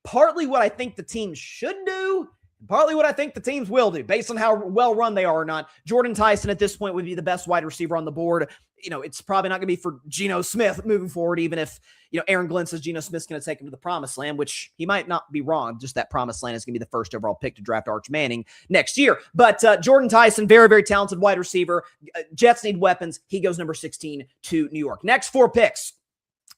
partly what I think the team should do, partly what I think the teams will do based on how well run they are or not. Jordan Tyson at this point would be the best wide receiver on the board. It's probably not going to be for Geno Smith moving forward, even if, Aaron Glenn says Geno Smith's going to take him to the promised land, which he might not be wrong. Just that promised land is going to be the first overall pick to draft Arch Manning next year. But Jordan Tyson, very, very talented wide receiver. Jets need weapons. He goes number 16 to New York. Next 4 picks.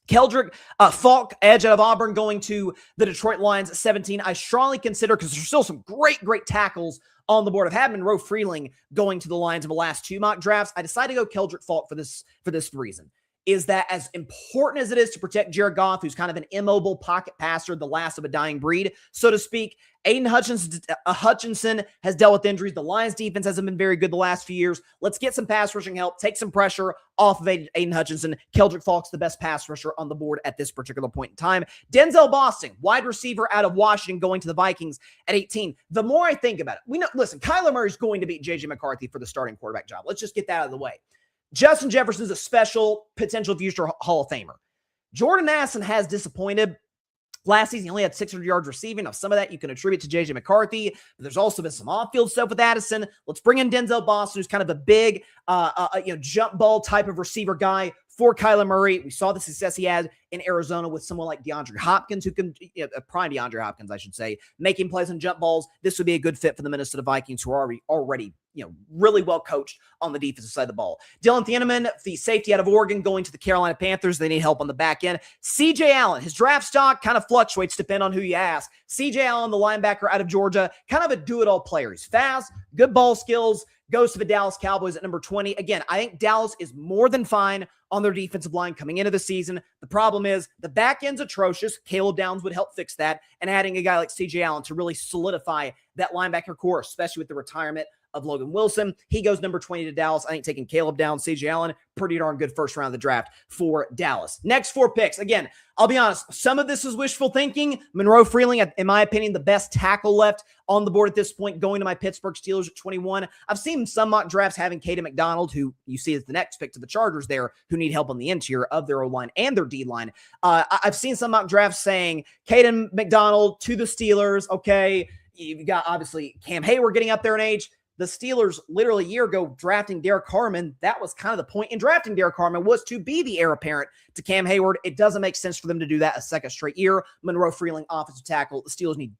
Keldrick Falk, edge out of Auburn, going to the Detroit Lions at 17. I strongly consider, because there's still some great tackles on the board. I've had Monroe Freeling going to the Lions in the last 2 mock drafts. I decided to go Keldrick Falk for this reason. is that as important as it is to protect Jared Goff, who's kind of an immobile pocket passer, the last of a dying breed, so to speak, Aiden Hutchinson has dealt with injuries. The Lions defense hasn't been very good the last few years. Let's get some pass rushing help, take some pressure off of Aiden Hutchinson. Keldrick Faulk's the best pass rusher on the board at this particular point in time. Denzel Boston, wide receiver out of Washington, going to the Vikings at 18. The more I think about it, we know, listen, Kyler Murray's going to beat JJ McCarthy for the starting quarterback job. Let's just get that out of the way. Justin Jefferson's a special potential future Hall of Famer. Jordan Addison has disappointed. Last season, he only had 600 yards receiving. Now, some of that you can attribute to JJ McCarthy, but there's also been some off-field stuff with Addison. Let's bring in Denzel Boston, who's kind of a big, jump ball type of receiver guy for Kyler Murray. We saw the success he had in Arizona with someone like DeAndre Hopkins, who can, prime DeAndre Hopkins, I should say, making plays on jump balls. This would be a good fit for the Minnesota Vikings, who are already really well coached on the defensive side of the ball. Dylan Thieneman, the safety out of Oregon, going to the Carolina Panthers. They need help on the back end. CJ Allen, his draft stock kind of fluctuates depending on who you ask. CJ Allen, the linebacker out of Georgia, kind of a do-it-all player. He's fast, good ball skills, goes to the Dallas Cowboys at number 20. Again, I think Dallas is more than fine on their defensive line coming into the season. The problem is the back end's atrocious. Caleb Downs would help fix that, and adding a guy like CJ Allen to really solidify that linebacker core, especially with the retirement of Logan Wilson. He goes number 20 to Dallas. I think taking Caleb Downs, CJ Allen, pretty darn good first round of the draft for Dallas. Next 4 picks. Again, I'll be honest, some of this is wishful thinking. Monroe Freeling, in my opinion, the best tackle left on the board at this point, going to my Pittsburgh Steelers at 21. I've seen some mock drafts having Caden McDonald, who you see as the next pick to the Chargers there, who need help on the interior of their O-line and their D-line. I've seen some mock drafts saying Caden McDonald to the Steelers. Okay, you've got obviously Cam Hayward getting up there in age. The Steelers literally a year ago drafting Derek Harmon, that was kind of the point in drafting Derek Harmon, was to be the heir apparent to Cam Hayward. It doesn't make sense for them to do that a second straight year. Monroe Freeling, offensive tackle. The Steelers need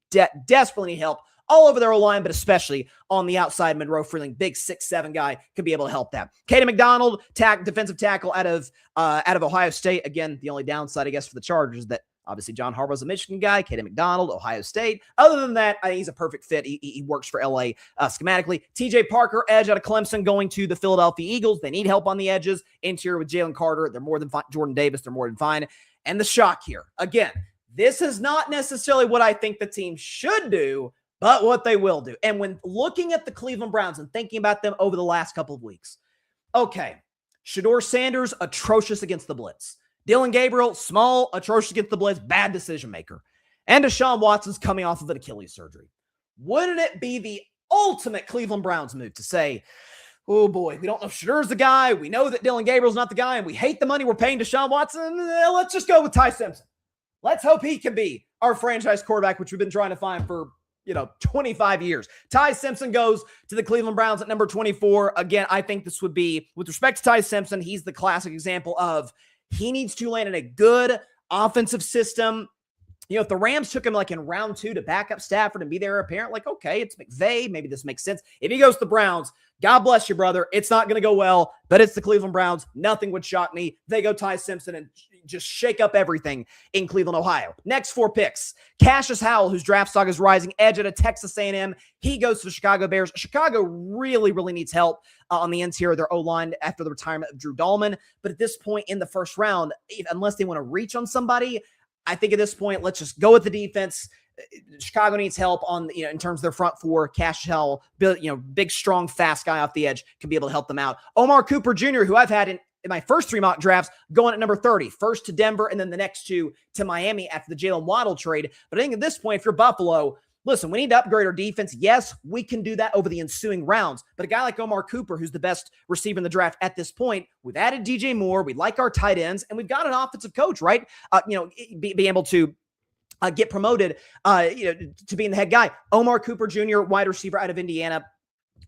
desperately need help all over their O-line, but especially on the outside. Monroe Freeling, big 6'7" guy, could be able to help that. Caden McDonald, defensive tackle out of Ohio State. Again, the only downside, I guess, for the Chargers is that obviously John Harbaugh's a Michigan guy. Caden McDonald, Ohio State. Other than that, I think he's a perfect fit. He works for LA schematically. TJ Parker, edge out of Clemson, going to the Philadelphia Eagles. They need help on the edges. Interior with Jalen Carter. They're more than fine. Jordan Davis, they're more than fine. And the shock here. Again, this is not necessarily what I think the team should do, but what they will do. And when looking at the Cleveland Browns and thinking about them over the last couple of weeks, okay, Shedeur Sanders, atrocious against the blitz. Dylan Gabriel, small, atrocious against the blitz, bad decision maker. And Deshaun Watson's coming off of an Achilles surgery. Wouldn't it be the ultimate Cleveland Browns move to say, oh boy, we don't know if Shedeur's the guy, we know that Dylan Gabriel's not the guy, and we hate the money we're paying Deshaun Watson, let's just go with Ty Simpson. Let's hope he can be our franchise quarterback, which we've been trying to find for 25 years. Ty Simpson goes to the Cleveland Browns at number 24. Again, I think this would be, with respect to Ty Simpson, he's the classic example of he needs to land in a good offensive system. If the Rams took him like in round 2 to back up Stafford and be their apparent, like, okay, it's McVay. Maybe this makes sense. If he goes to the Browns, God bless you, brother. It's not going to go well, but it's the Cleveland Browns. Nothing would shock me. They go Ty Simpson and just shake up everything in Cleveland, Ohio. Next 4 picks. Cassius Howell, whose draft stock is rising, edge out of Texas A&M. He goes to the Chicago Bears. Chicago really, really needs help on the interior of their O-line after the retirement of Drew Dahlman. But at this point in the first round, unless they want to reach on somebody, I think at this point, let's just go with the defense. Chicago needs help on, in terms of their front 4. Cassius Howell, big, strong, fast guy off the edge, can be able to help them out. Omar Cooper Jr., who I've had in my first 3 mock drafts, going at number 30, first to Denver, and then the next 2 to Miami after the Jalen Waddle trade. But I think at this point, if you're Buffalo, listen, we need to upgrade our defense. Yes, we can do that over the ensuing rounds. But a guy like Omar Cooper, who's the best receiver in the draft at this point, we've added DJ Moore, we like our tight ends, and we've got an offensive coach, right? Be able to get promoted, to being the head guy. Omar Cooper Jr., wide receiver out of Indiana,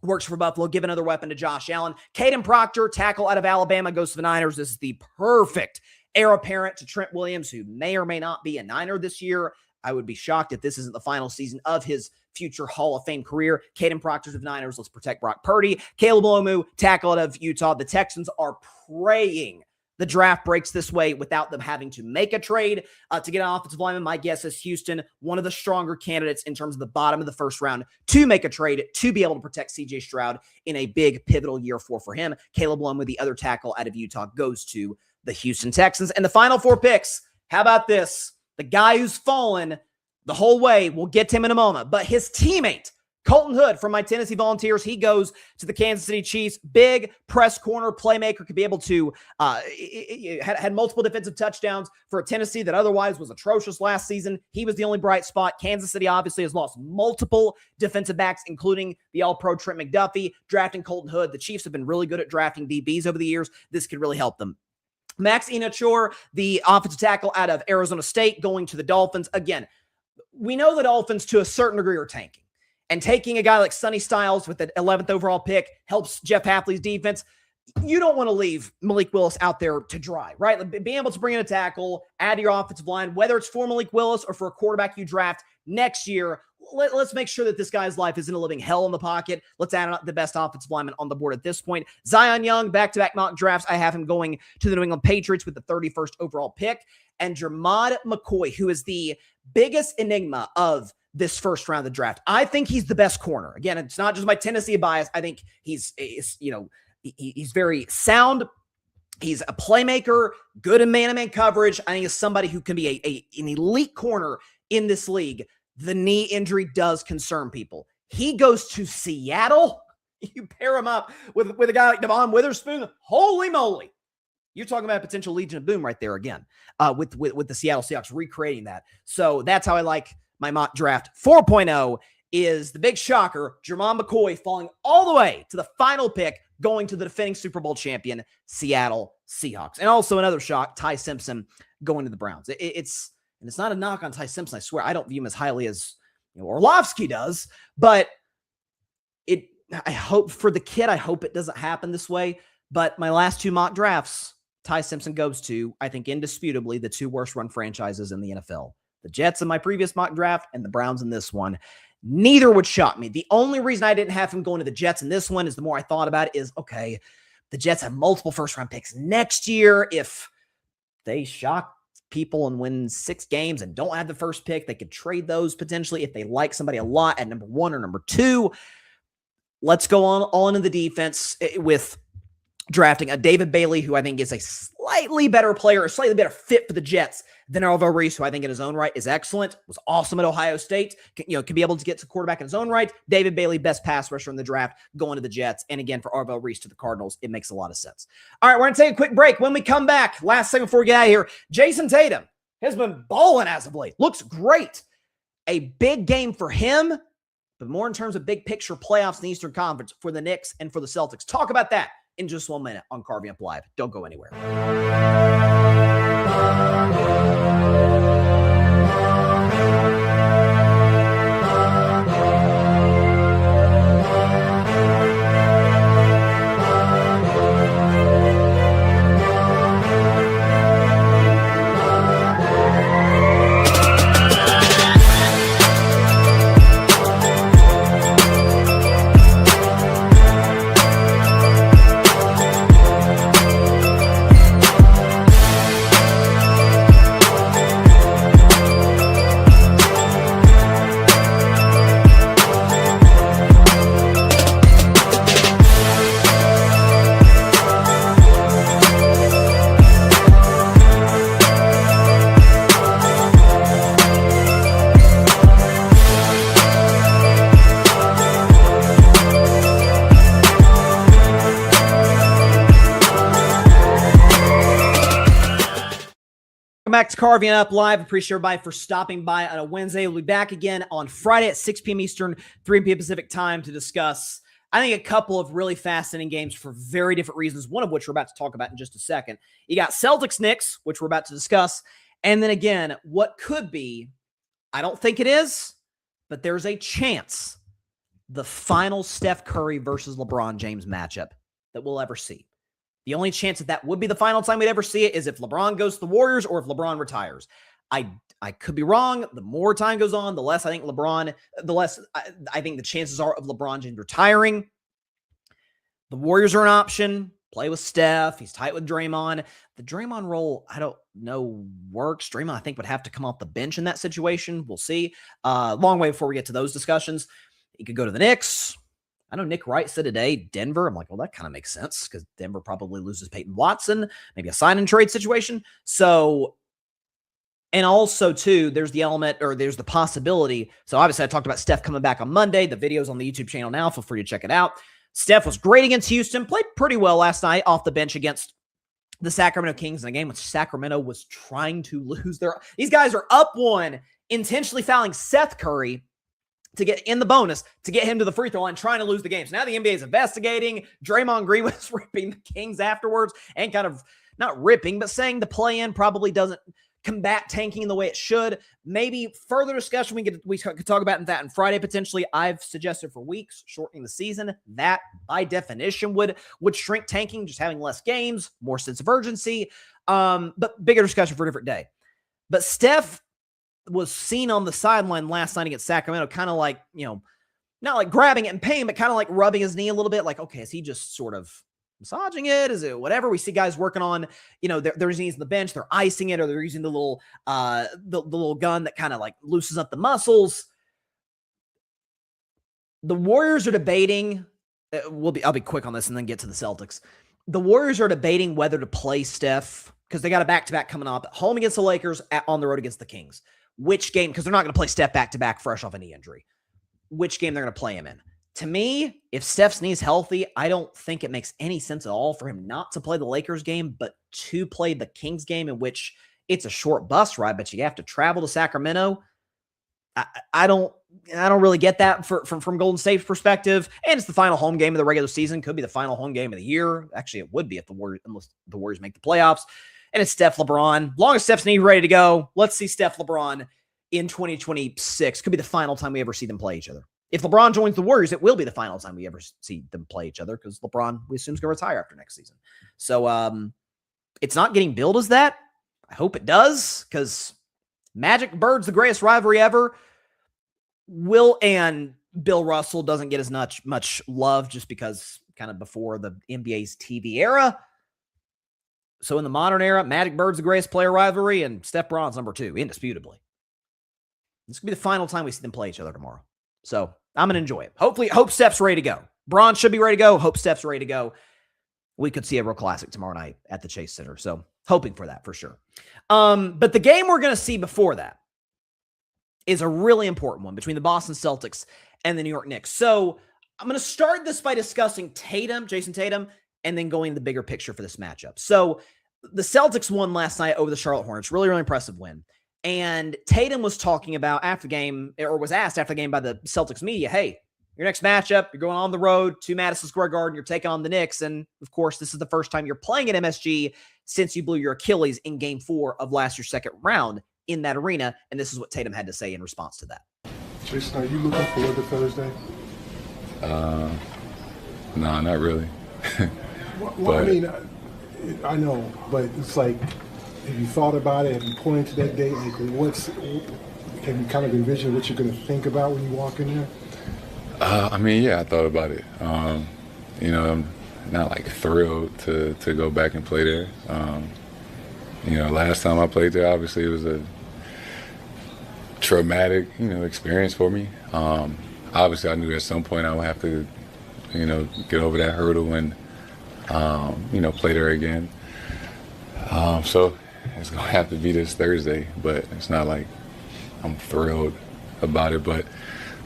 works for Buffalo. Give another weapon to Josh Allen. Caden Proctor, tackle out of Alabama, goes to the Niners. This is the perfect heir apparent to Trent Williams, who may or may not be a Niner this year. I would be shocked if this isn't the final season of his future Hall of Fame career. Caden Proctor's of Niners. Let's protect Brock Purdy. Caleb Lomu, tackle out of Utah. The Texans are praying the draft breaks this way without them having to make a trade to get an offensive lineman. My guess is Houston, one of the stronger candidates in terms of the bottom of the first round to make a trade to be able to protect C.J. Stroud in a big pivotal year for him. Caleb Lomu, the other tackle out of Utah, goes to the Houston Texans. And the final 4 picks, how about this? The guy who's fallen the whole way, we'll get to him in a moment, but his teammate, Colton Hood from my Tennessee Volunteers, he goes to the Kansas City Chiefs. Big press corner playmaker, could be able to, had multiple defensive touchdowns for a Tennessee that otherwise was atrocious last season. He was the only bright spot. Kansas City obviously has lost multiple defensive backs, including the All-Pro Trent McDuffie. Drafting Colton Hood, the Chiefs have been really good at drafting DBs over the years. This could really help them. Max Inachor, the offensive tackle out of Arizona State, going to the Dolphins. Again, we know the Dolphins to a certain degree are tanking. And taking a guy like Sonny Styles with the 11th overall pick helps Jeff Hafley's defense. You don't want to leave Malik Willis out there to dry, right? Being able to bring in a tackle, add to your offensive line, whether it's for Malik Willis or for a quarterback you draft next year, let's make sure that this guy's life isn't a living hell in the pocket. Let's add the best offensive lineman on the board at this point. Zion Young, back-to-back mock drafts. I have him going to the New England Patriots with the 31st overall pick. And Jermod McCoy, who is the biggest enigma of this first round of the draft. I think he's the best corner. Again, it's not just my Tennessee bias. I think he's very sound. He's a playmaker, good in man-to-man coverage. I think he's somebody who can be an elite corner in this league. The knee injury does concern people. He goes to Seattle. You pair him up with a guy like Devon Witherspoon. Holy moly. You're talking about a potential Legion of Boom right there again with the Seattle Seahawks recreating that. So that's how I like my mock draft 4.0 is the big shocker, Jermod McCoy falling all the way to the final pick, going to the defending Super Bowl champion, Seattle Seahawks. And also another shock, Ty Simpson going to the Browns. It's not a knock on Ty Simpson, I swear. I don't view him as highly as Orlovsky does, but I hope for the kid, I hope it doesn't happen this way. But my last 2 mock drafts, Ty Simpson goes to, I think, indisputably the 2 worst run franchises in the NFL. The Jets in my previous mock draft and the Browns in this one. Neither would shock me. The only reason I didn't have him going to the Jets in this one is the more I thought about it is, okay, the Jets have multiple first-round picks next year. If they shock people and win 6 games and don't have the first pick, they could trade those potentially if they like somebody a lot at number 1 or number 2. Let's go on all into the defense with drafting a David Bailey, who I think is a slightly better player, a slightly better fit for the Jets than Alvaro Reese, who I think in his own right is excellent, was awesome at Ohio State, can be able to get to quarterback in his own right. David Bailey, best pass rusher in the draft, going to the Jets. And again, for Alvaro Reese to the Cardinals, it makes a lot of sense. All right, we're going to take a quick break. When we come back, last thing before we get out of here, Jayson Tatum has been balling as of late. Looks great. A big game for him, but more in terms of big picture playoffs in the Eastern Conference for the Knicks and for the Celtics. Talk about that in just 1 minute on Carving Up Live. Don't go anywhere. Back to Carving Up Live. Appreciate everybody for stopping by on a Wednesday. We'll be back again on Friday at 6 p.m. Eastern, 3 p.m. Pacific time to discuss, I think, a couple of really fascinating games for very different reasons, one of which we're about to talk about in just a second. You got Celtics Knicks, which we're about to discuss, and then again, what could be, I don't think it is, but there's a chance, the final Steph Curry versus LeBron James matchup that we'll ever see. The only chance that would be the final time we'd ever see it is if LeBron goes to the Warriors or if LeBron retires. I could be wrong. The more time goes on, the less I think I think the chances are of LeBron James retiring. The Warriors are an option. Play with Steph. He's tight with Draymond. The Draymond role, I don't know, works. Draymond, I think, would have to come off the bench in that situation. We'll see. Long way before we get to those discussions. He could go to the Knicks. I know Nick Wright said today, Denver. I'm like, well, that kind of makes sense because Denver probably loses Peyton Watson, maybe a sign and trade situation. So, and also too, there's the element, or there's the possibility. So obviously I talked about Steph coming back on Monday. The video's on the YouTube channel now. Feel free to check it out. Steph was great against Houston, played pretty well last night off the bench against the Sacramento Kings in a game which Sacramento was trying to lose. These guys are up one, intentionally fouling Seth Curry to get in the bonus, to get him to the free throw line, trying to lose the game. So now the NBA is investigating. Draymond Green was ripping the Kings afterwards and kind of not ripping, but saying the play-in probably doesn't combat tanking the way it should. Maybe further discussion we could talk about that on Friday potentially. I've suggested for weeks shortening the season. That by definition would shrink tanking, just having less games, more sense of urgency. But bigger discussion for a different day. But Steph was seen on the sideline last night against Sacramento, kind of like, not like grabbing it in pain, but kind of like rubbing his knee a little bit. Like, okay, is he just sort of massaging it? Is it whatever? We see guys working on, their knees on the bench, they're icing it, or they're using the little, the little gun that kind of like loosens up the muscles. The Warriors are debating. I'll be quick on this and then get to the Celtics. The Warriors are debating whether to play Steph because they got a back-to-back coming up, home against the Lakers, on the road against the Kings. Which game, because they're not going to play Steph back-to-back fresh off a knee injury. Which game they're going to play him in. To me, if Steph's knee's healthy, I don't think it makes any sense at all for him not to play the Lakers game, but to play the Kings game, in which it's a short bus ride, but you have to travel to Sacramento. I don't really get that from Golden State's perspective. And it's the final home game of the regular season. Could be the final home game of the year. Actually, it would be if unless the Warriors make the playoffs. And it's Steph LeBron. Long as Steph's knee ready to go, let's see Steph LeBron in 2026. Could be the final time we ever see them play each other. If LeBron joins the Warriors, it will be the final time we ever see them play each other because LeBron, we assume, is going to retire after next season. So it's not getting billed as that. I hope it does because Magic Bird's the greatest rivalry ever. Will and Bill Russell doesn't get as much love just because kind of before the NBA's TV era. So in the modern era, Magic Bird's the greatest player rivalry and Steph Bron's number 2, indisputably. This could be the final time we see them play each other tomorrow. So I'm going to enjoy it. Hope Steph's ready to go. Bron should be ready to go. Hope Steph's ready to go. We could see a real classic tomorrow night at the Chase Center. So hoping for that for sure. But the game we're going to see before that is a really important one between the Boston Celtics and the New York Knicks. So I'm going to start this by discussing Jayson Tatum, and then going the bigger picture for this matchup. So the Celtics won last night over the Charlotte Hornets. Really, really impressive win. And Tatum was talking about after the game, or was asked after the game by the Celtics media, hey, your next matchup, you're going on the road to Madison Square Garden, you're taking on the Knicks. And of course, this is the first time you're playing at MSG since you blew your Achilles in game 4 of last year's second round in that arena. And this is what Tatum had to say in response to that. Jayson, are you looking forward to Thursday? No, not really. Well, I mean, I know, but it's like, have you thought about it? Have you pointed to that date? Like, have you kind of envisioned what you're going to think about when you walk in there? I mean, yeah, I thought about it. I'm not like thrilled to go back and play there. Last time I played there, obviously it was a traumatic, experience for me. Obviously I knew at some point I would have to, get over that hurdle and, play there again. So it's going to have to be this Thursday, but it's not like I'm thrilled about it, but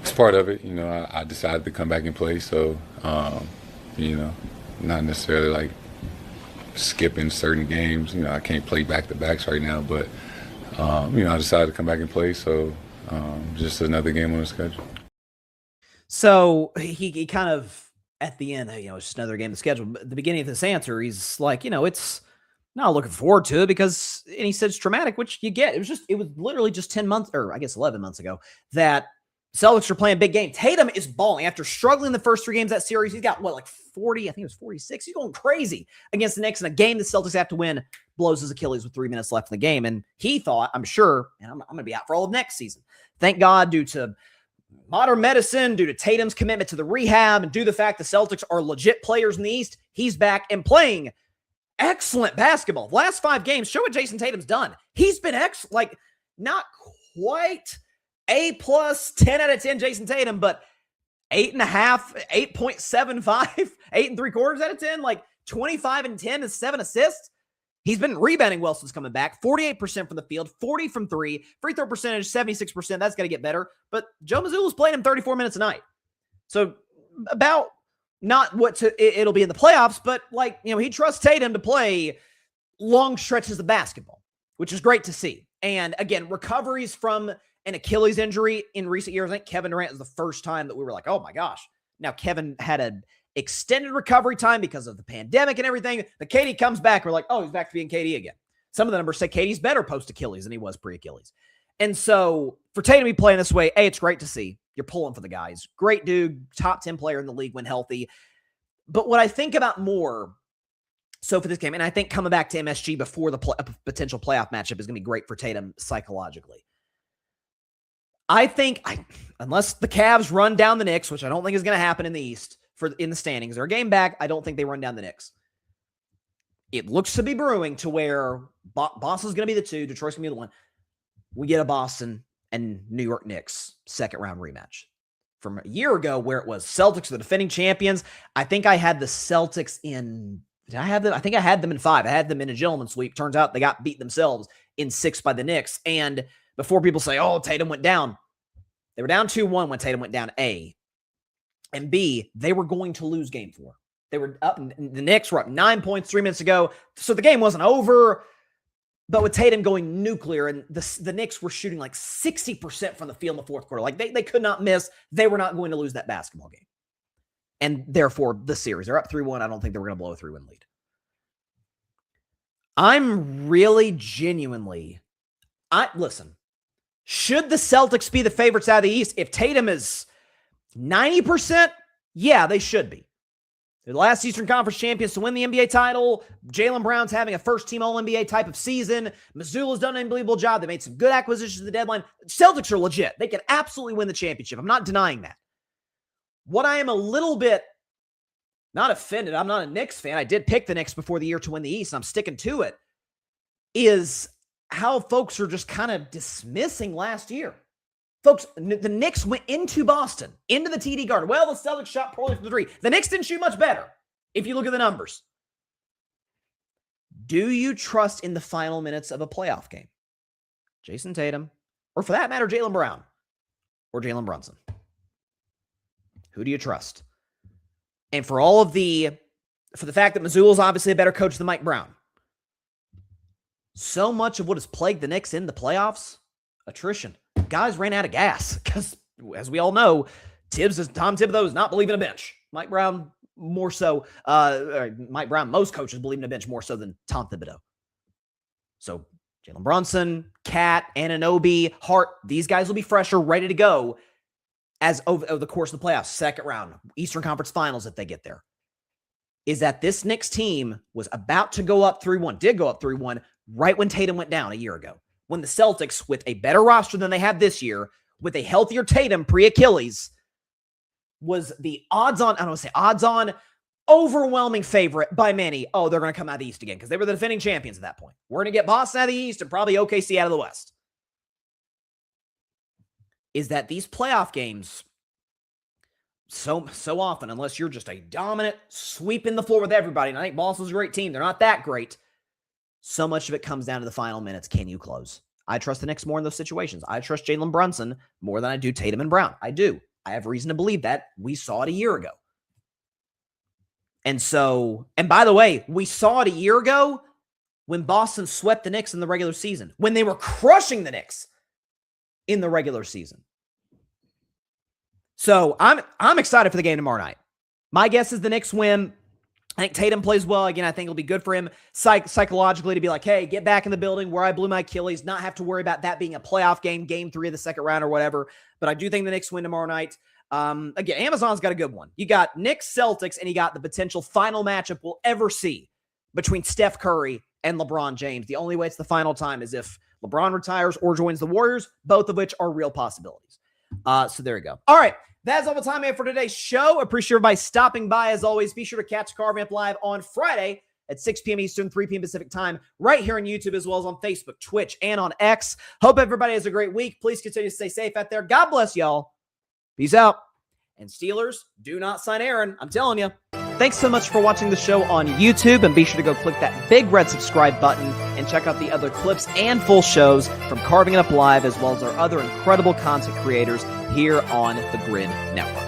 it's part of it. I decided to come back and play, so, not necessarily like skipping certain games. I can't play back-to-backs right now, but, I decided to come back and play, so just another game on the schedule. So he kind of, at the end, it's just another game on the schedule. But at the beginning of this answer, he's like, it's not looking forward to it because, and he said it's traumatic, which you get. It was literally just 10 months, or I guess 11 months ago, that Celtics are playing a big game. Tatum is balling after struggling the first 3 games of that series. He's got 40, I think it was 46. He's going crazy against the Knicks in a game the Celtics have to win, blows his Achilles with 3 minutes left in the game. And he thought, I'm sure, and I'm going to be out for all of next season. Thank God, due to modern medicine, due to Tatum's commitment to the rehab, and due to the fact the Celtics are legit players in the East, he's back and playing excellent basketball. The last 5 games show what Jayson Tatum's done. He's been excellent, not quite A+, 10 out of 10 Jayson Tatum, but 8.5, 8.75, 8.75 out of 10, like 25 and 10 is 7 assists. He's been rebounding well since coming back. 48% from the field, 40 from three, free throw percentage, 76%. That's got to get better. But Joe Mazzulla's playing him 34 minutes a night. So about not what it'll be in the playoffs, but like, he trusts Tatum to play long stretches of basketball, which is great to see. And again, recoveries from an Achilles injury in recent years. I think Kevin Durant is the first time that we were like, oh my gosh. Now Kevin had an extended recovery time because of the pandemic and everything. But KD comes back. We're like, oh, he's back to being KD again. Some of the numbers say KD's better post-Achilles than he was pre-Achilles. And so for Tatum to be playing this way, it's great to see. You're pulling for the guys. Great dude, top 10 player in the league when healthy. But what I think about more so for this game, and I think coming back to MSG before the potential playoff matchup is going to be great for Tatum psychologically. I think, unless the Cavs run down the Knicks, which I don't think is going to happen in the East in the standings, they're a game back. I don't think they run down the Knicks. It looks to be brewing to where Boston's going to be the 2, Detroit's going to be the 1. We get a Boston and New York Knicks second round rematch from a year ago where it was Celtics, the defending champions. I think I had the Celtics in, did I have them? I think I had them in 5. I had them in a gentleman's sweep. Turns out they got beat themselves in 6 by the Knicks. And before people say, oh, Tatum went down, they were down 2-1 when Tatum went down, A. And B, they were going to lose game 4. They were up, the Knicks were up 9 points 3 minutes ago. So the game wasn't over. But with Tatum going nuclear, and the Knicks were shooting like 60% from the field in the fourth quarter. Like they could not miss. They were not going to lose that basketball game. And therefore, the series. They're up 3-1. I don't think they were going to blow a 3-1 lead. I'm really genuinely, listen, should the Celtics be the favorites out of the East? If Tatum is 90%, yeah, they should be. They're the last Eastern Conference champions to win the NBA title. Jaylen Brown's having a first-team All-NBA type of season. Mazzulla's done an unbelievable job. They made some good acquisitions at the deadline. Celtics are legit. They can absolutely win the championship. I'm not denying that. What I am a little bit not offended, I'm not a Knicks fan. I did pick the Knicks before the year to win the East, and I'm sticking to it, is how folks are just kind of dismissing last year. Folks, the Knicks went into Boston, into the TD Garden. Well, the Celtics shot poorly from the 3. The Knicks didn't shoot much better, if you look at the numbers. Do you trust in the final minutes of a playoff game Jayson Tatum, or for that matter, Jaylen Brown, or Jalen Brunson? Who do you trust? And for the fact that Mazzulla's obviously a better coach than Mike Brown, so much of what has plagued the Knicks in the playoffs, attrition. Guys ran out of gas because, as we all know, Tom Thibodeau does not believe in a bench. Mike Brown more so. Mike Brown, most coaches believe in a bench more so than Tom Thibodeau. So Jalen Brunson, Cat, Anunoby, Hart, these guys will be fresher, ready to go as over the course of the playoffs, second round, Eastern Conference Finals if they get there. Is that this Knicks team was about to go up 3-1, did go up 3-1 right when Tatum went down a year ago. When the Celtics, with a better roster than they have this year, with a healthier Tatum pre-Achilles, was the odds-on, overwhelming favorite by many. Oh, they're going to come out of the East again because they were the defending champions at that point. We're going to get Boston out of the East and probably OKC out of the West. Is that these playoff games, so often, unless you're just a dominant, sweeping the floor with everybody, and I think Boston's a great team. They're not that great. So much of it comes down to the final minutes. Can you close? I trust the Knicks more in those situations. I trust Jalen Brunson more than I do Tatum and Brown. I do. I have reason to believe that. We saw it a year ago. And by the way, we saw it a year ago when Boston swept the Knicks in the regular season, when they were crushing the Knicks in the regular season. So I'm excited for the game tomorrow night. My guess is the Knicks win. I think Tatum plays well. Again, I think it'll be good for him psychologically to be like, hey, get back in the building where I blew my Achilles, not have to worry about that being a playoff game 3 of the second round or whatever. But I do think the Knicks win tomorrow night. Again, Amazon's got a good one. You got Knicks, Celtics, and you got the potential final matchup we'll ever see between Steph Curry and LeBron James. The only way it's the final time is if LeBron retires or joins the Warriors, both of which are real possibilities. So there you go. All right. That's all the time we have for today's show. Appreciate everybody stopping by. As always, be sure to catch Car Vamp live on Friday at 6 p.m. Eastern, 3 p.m. Pacific time, right here on YouTube, as well as on Facebook, Twitch, and on X. Hope everybody has a great week. Please continue to stay safe out there. God bless y'all. Peace out. And Steelers, do not sign Aaron. I'm telling you. Thanks so much for watching the show on YouTube, and be sure to go click that big red subscribe button and check out the other clips and full shows from Carving It Up Live, as well as our other incredible content creators here on the Grid Network.